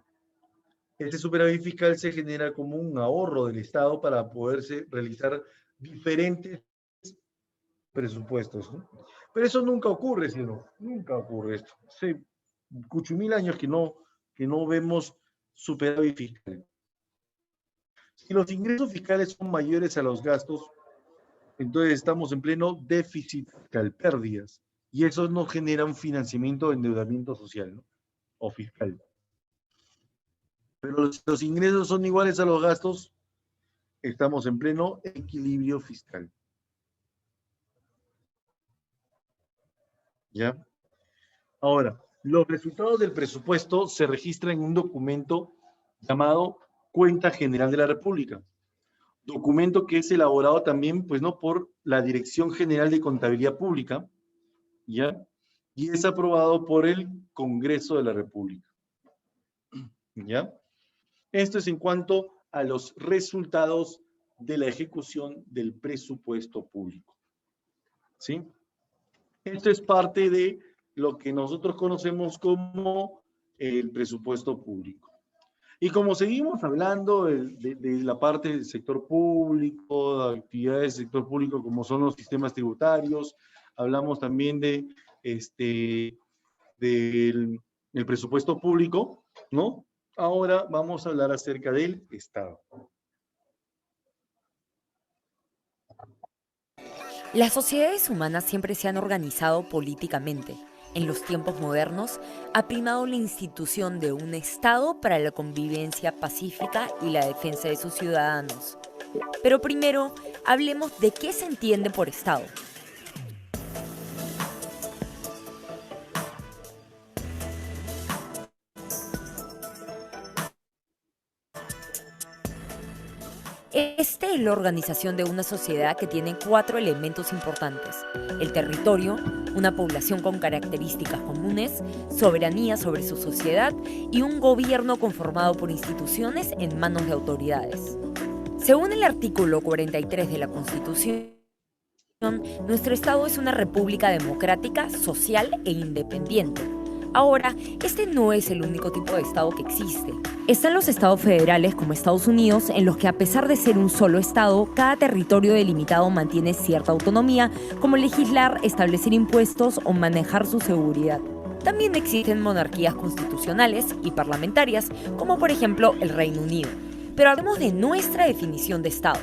Este superávit fiscal se genera como un ahorro del Estado para poderse realizar diferentes presupuestos, ¿no? Pero eso nunca ocurre, ¿sí o no? Nunca ocurre esto. Hace 8.000 años que no vemos superávit fiscal. Si los ingresos fiscales son mayores a los gastos, entonces estamos en pleno déficit fiscal, pérdidas, y eso nos genera un financiamiento de endeudamiento social, ¿no? O fiscal. Pero si los ingresos son iguales a los gastos, estamos en pleno equilibrio fiscal. ¿Ya? Ahora, los resultados del presupuesto se registran en un documento llamado Cuenta General de la República. Documento que es elaborado también, pues, ¿no?, por la Dirección General de Contabilidad Pública, ¿ya? Y es aprobado por el Congreso de la República, ¿ya? Esto es en cuanto a los resultados de la ejecución del presupuesto público, ¿sí? Esto es parte de lo que nosotros conocemos como el presupuesto público. Y como seguimos hablando de la parte del sector público, de actividades del sector público como son los sistemas tributarios, hablamos también del presupuesto público, ¿no? Ahora vamos a hablar acerca del Estado. Las sociedades humanas siempre se han organizado políticamente. En los tiempos modernos, ha primado la institución de un Estado para la convivencia pacífica y la defensa de sus ciudadanos. Pero primero, hablemos de qué se entiende por Estado. Esta es la organización de una sociedad que tiene 4 elementos importantes: el territorio, una población con características comunes, soberanía sobre su sociedad y un gobierno conformado por instituciones en manos de autoridades. Según el artículo 43 de la Constitución, nuestro Estado es una república democrática, social e independiente. Ahora, este no es el único tipo de Estado que existe. Están los estados federales como Estados Unidos, en los que a pesar de ser un solo Estado, cada territorio delimitado mantiene cierta autonomía, como legislar, establecer impuestos o manejar su seguridad. También existen monarquías constitucionales y parlamentarias, como por ejemplo el Reino Unido. Pero hablemos de nuestra definición de Estado.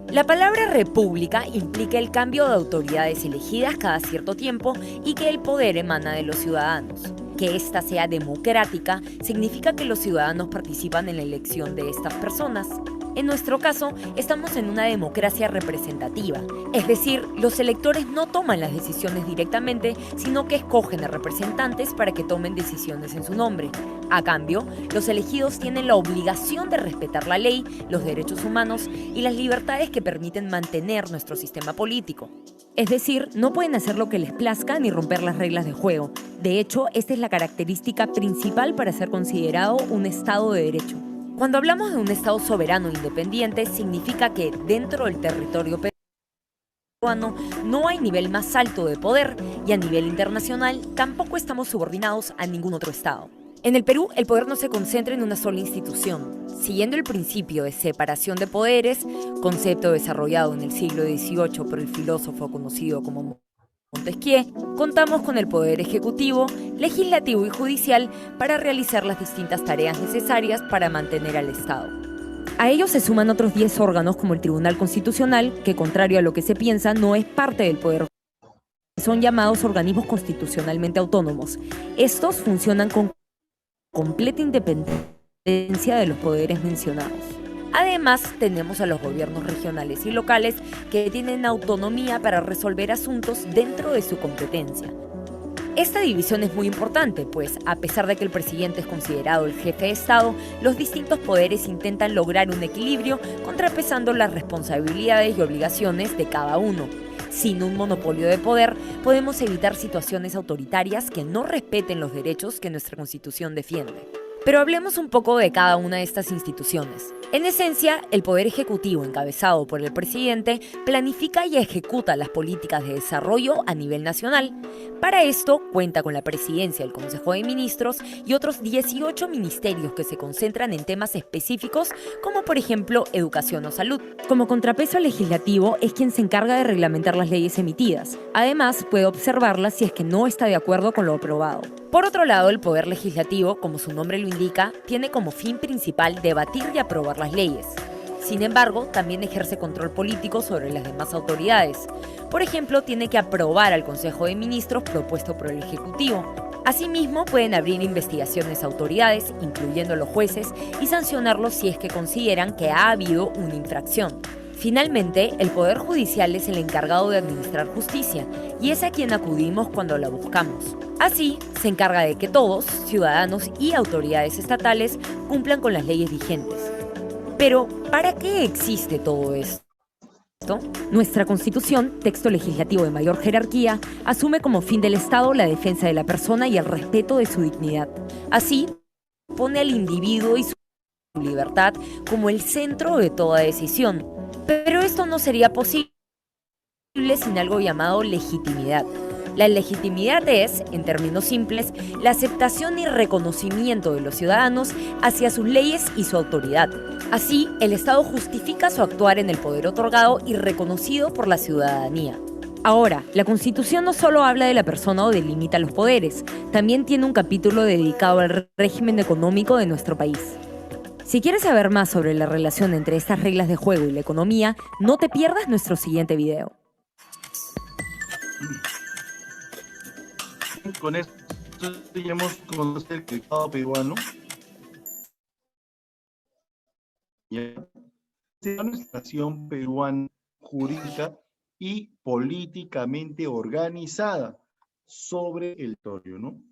La palabra república implica el cambio de autoridades elegidas cada cierto tiempo y que el poder emana de los ciudadanos. Que ésta sea democrática significa que los ciudadanos participan en la elección de estas personas. En nuestro caso, estamos en una democracia representativa, es decir, los electores no toman las decisiones directamente, sino que escogen a representantes para que tomen decisiones en su nombre. A cambio, los elegidos tienen la obligación de respetar la ley, los derechos humanos y las libertades que permiten mantener nuestro sistema político. Es decir, no pueden hacer lo que les plazca ni romper las reglas de juego. De hecho, esta es la característica principal para ser considerado un Estado de Derecho. Cuando hablamos de un Estado soberano e independiente, significa que dentro del territorio peruano no hay nivel más alto de poder y a nivel internacional tampoco estamos subordinados a ningún otro Estado. En el Perú, el poder no se concentra en una sola institución. Siguiendo el principio de separación de poderes, concepto desarrollado en el siglo XVIII por el filósofo conocido como Montesquieu, contamos con el poder ejecutivo, legislativo y judicial para realizar las distintas tareas necesarias para mantener al Estado. A ellos se suman otros 10 órganos como el Tribunal Constitucional, que contrario a lo que se piensa, no es parte del poder. Son llamados organismos constitucionalmente autónomos. Estos funcionan con completa independencia de los poderes mencionados. Además, tenemos a los gobiernos regionales y locales que tienen autonomía para resolver asuntos dentro de su competencia. Esta división es muy importante, pues a pesar de que el presidente es considerado el jefe de Estado, los distintos poderes intentan lograr un equilibrio contrapesando las responsabilidades y obligaciones de cada uno. Sin un monopolio de poder, podemos evitar situaciones autoritarias que no respeten los derechos que nuestra Constitución defiende. Pero hablemos un poco de cada una de estas instituciones. En esencia, el Poder Ejecutivo, encabezado por el presidente, planifica y ejecuta las políticas de desarrollo a nivel nacional. Para esto, cuenta con la presidencia del Consejo de Ministros y otros 18 ministerios que se concentran en temas específicos, como por ejemplo educación o salud. Como contrapeso legislativo, es quien se encarga de reglamentar las leyes emitidas. Además, puede observarlas si es que no está de acuerdo con lo aprobado. Por otro lado, el Poder Legislativo, como su nombre lo indica, tiene como fin principal debatir y aprobar las leyes. Sin embargo, también ejerce control político sobre las demás autoridades. Por ejemplo, tiene que aprobar al Consejo de Ministros propuesto por el Ejecutivo. Asimismo, pueden abrir investigaciones a autoridades, incluyendo a los jueces, y sancionarlos si es que consideran que ha habido una infracción. Finalmente, el Poder Judicial es el encargado de administrar justicia y es a quien acudimos cuando la buscamos. Así, se encarga de que todos, ciudadanos y autoridades estatales, cumplan con las leyes vigentes. Pero, ¿para qué existe todo esto? Nuestra Constitución, texto legislativo de mayor jerarquía, asume como fin del Estado la defensa de la persona y el respeto de su dignidad. Así, pone al individuo y su libertad como el centro de toda decisión. Pero esto no sería posible sin algo llamado legitimidad. La legitimidad es, en términos simples, la aceptación y reconocimiento de los ciudadanos hacia sus leyes y su autoridad. Así, el Estado justifica su actuar en el poder otorgado y reconocido por la ciudadanía. Ahora, la Constitución no solo habla de la persona o delimita los poderes, también tiene un capítulo dedicado al régimen económico de nuestro país. Si quieres saber más sobre la relación entre estas reglas de juego y la economía, no te pierdas nuestro siguiente video. Con esto ya conocido el Estado peruano. Ya. Nuestra nación peruana jurídica y políticamente organizada sobre el territorio, ¿no?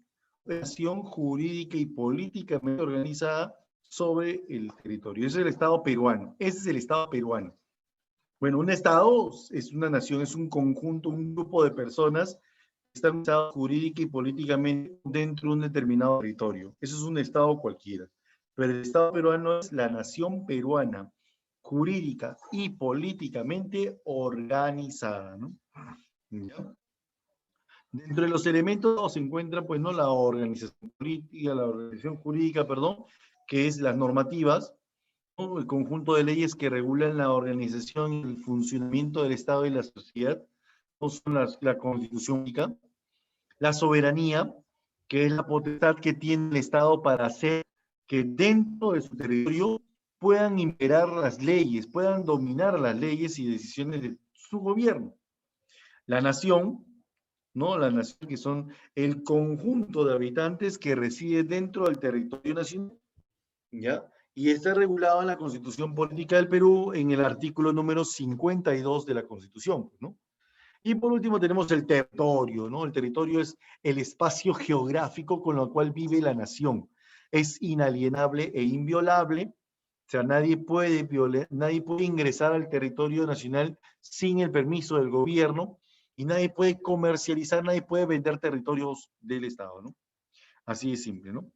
Nación jurídica y políticamente organizada sobre el territorio. Ese es el Estado peruano. Ese es el Estado peruano. Bueno, un Estado es una nación, es un conjunto, un grupo de personas que están organizadas jurídica y políticamente dentro de un determinado territorio. Eso es un Estado cualquiera. Pero el Estado peruano es la nación peruana, jurídica y políticamente organizada, ¿no? ¿Ya? Dentro de los elementos se encuentra, pues, ¿no?, la organización política, la organización jurídica, perdón, que es las normativas, ¿no?, el conjunto de leyes que regulan la organización y el funcionamiento del Estado y la sociedad, no son la Constitución única, la soberanía, que es la potestad que tiene el Estado para hacer que dentro de su territorio puedan imperar las leyes, puedan dominar las leyes y decisiones de su gobierno. La nación, ¿no? La nación, que son el conjunto de habitantes que reside dentro del territorio nacional, ¿ya? Y está regulado en la Constitución Política del Perú en el artículo número 52 de la Constitución, ¿no? Y por último tenemos el territorio, ¿no? El territorio es el espacio geográfico con el cual vive la nación. Es inalienable e inviolable. O sea, nadie puede ingresar al territorio nacional sin el permiso del gobierno y nadie puede comercializar, nadie puede vender territorios del Estado, ¿no? Así de simple, ¿no?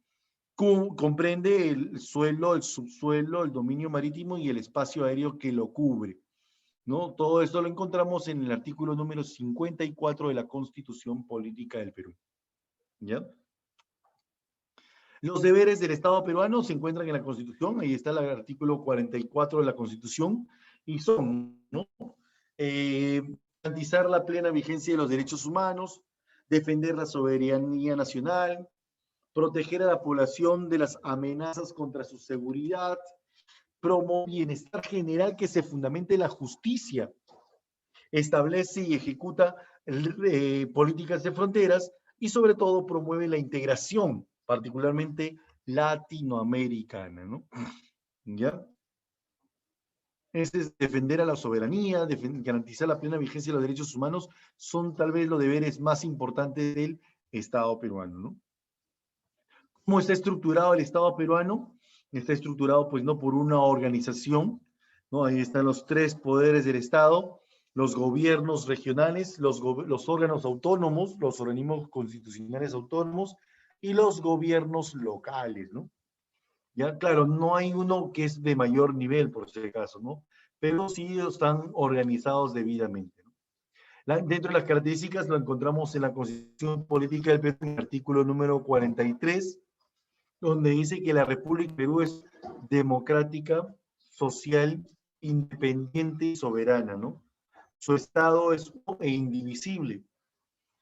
Comprende el suelo, el subsuelo, el dominio marítimo y el espacio aéreo que lo cubre, ¿no? Todo esto lo encontramos en el artículo número 54 de la Constitución Política del Perú, ¿ya? Los deberes del Estado peruano se encuentran en la Constitución, ahí está el artículo 44 de la Constitución, y son, ¿no? Garantizar la plena vigencia de los derechos humanos, defender la soberanía nacional, proteger a la población de las amenazas contra su seguridad, promover bienestar general que se fundamente en la justicia, establece y ejecuta políticas de fronteras y sobre todo promueve la integración, particularmente latinoamericana, ¿no? ¿Ya? Es defender a la soberanía, garantizar la plena vigencia de los derechos humanos, son tal vez los deberes más importantes del Estado peruano, ¿no? ¿Cómo está estructurado el Estado peruano? Está estructurado, pues, no por una organización, ¿no? Ahí están los tres poderes del Estado, los gobiernos regionales, los órganos autónomos, los organismos constitucionales autónomos y los gobiernos locales, ¿no? Ya, claro, no hay uno que es de mayor nivel, por si acaso, ¿no? Pero sí están organizados debidamente, ¿no? Dentro de las características lo encontramos en la Constitución Política del Perú, en el artículo número 43, donde dice que la República de Perú es democrática, social, independiente y soberana, ¿no? Su Estado es uno e indivisible.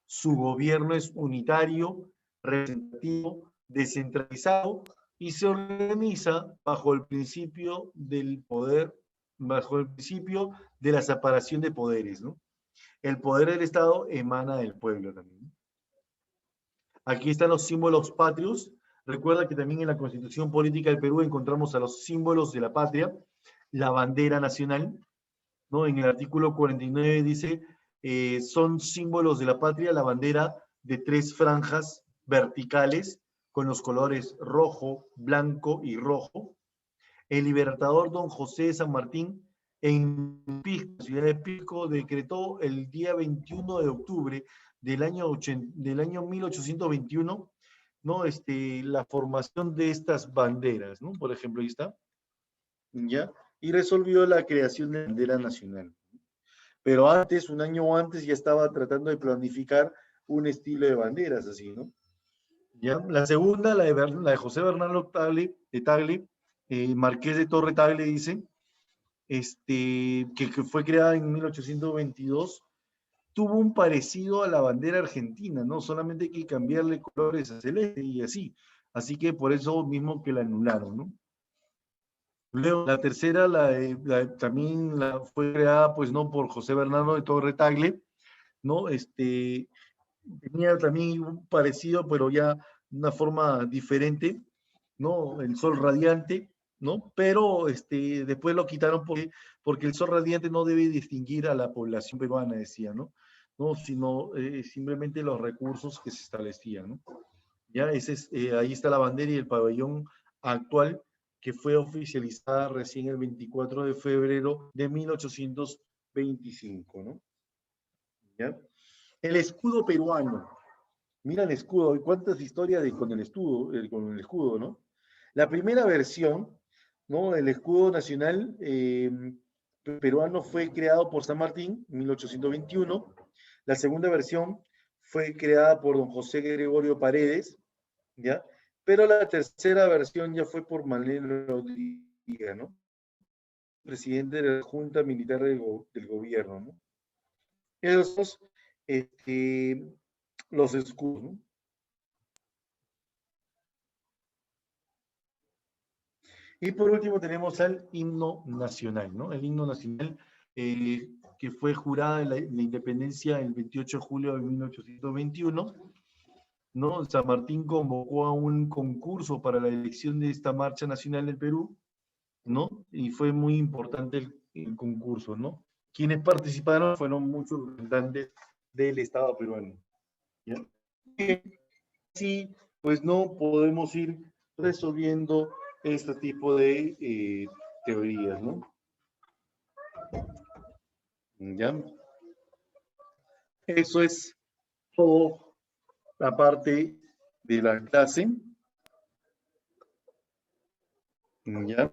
Su gobierno es unitario, representativo, descentralizado y se organiza bajo el principio del poder, bajo el principio de la separación de poderes, ¿no? El poder del Estado emana del pueblo también. Aquí están los símbolos patrios. Recuerda que también en la Constitución Política del Perú encontramos a los símbolos de la patria, la bandera nacional, ¿no? En el artículo 49 dice, son símbolos de la patria la bandera de 3 franjas verticales con los colores rojo, blanco y rojo. El libertador don José de San Martín en Pisco, ciudad de Pisco, decretó el día 21 de octubre del año 1821, ¿no? La formación de estas banderas, ¿no? Por ejemplo, ahí está, ¿ya? Y resolvió la creación de la bandera nacional. Pero antes, un año antes, ya estaba tratando de planificar un estilo de banderas así, ¿no? ¿Ya? La segunda, la de José Bernardo Tagle, Marqués de Torre Tagle, dice, que fue creada en 1822, tuvo un parecido a la bandera argentina, ¿no? Solamente hay que cambiarle colores a celeste y así. Así que por eso mismo que la anularon, ¿no? Luego, la tercera, también fue creada, pues, no por José Bernardo de Torre Tagle, ¿no? Tenía también un parecido, pero ya una forma diferente, ¿no? El sol radiante, ¿no? Pero después lo quitaron porque el sol radiante no debe distinguir a la población peruana, decía, ¿no? No, sino simplemente los recursos que se establecían, ¿no? Ya, ahí está la bandera y el pabellón actual, que fue oficializada recién el 24 de febrero de 1825, ¿no? ¿Ya? El escudo peruano. Mira el escudo, cuántas historias con el escudo, ¿no? La primera versión ¿no? El escudo nacional peruano fue creado por San Martín en 1821. La segunda versión fue creada por don José Gregorio Paredes, ¿ya? Pero la tercera versión ya fue por Manuel Rodríguez, ¿no? Presidente de la Junta Militar del Gobierno, ¿no? Esos, este, los escudos, ¿no? Y por último tenemos al himno nacional, ¿no? El himno nacional que fue jurada en la independencia el 28 de julio de 1821, ¿no? San Martín convocó a un concurso para la elección de esta marcha nacional del Perú, ¿no? Y fue muy importante el concurso, ¿no? Quienes participaron fueron muchos representantes del Estado peruano, ¿ya? Y así, pues no podemos ir resolviendo este tipo de teorías, ¿no? ¿Ya? Eso es todo la parte de la clase. ¿Ya?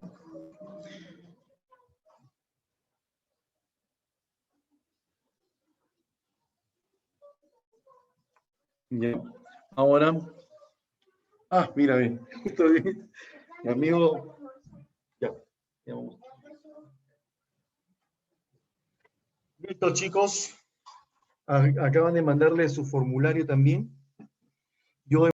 ¿Ya? Ahora, mira, bien, justo bien. Mi amigo, ya vamos. Listo, chicos. Acaban de mandarle su formulario también.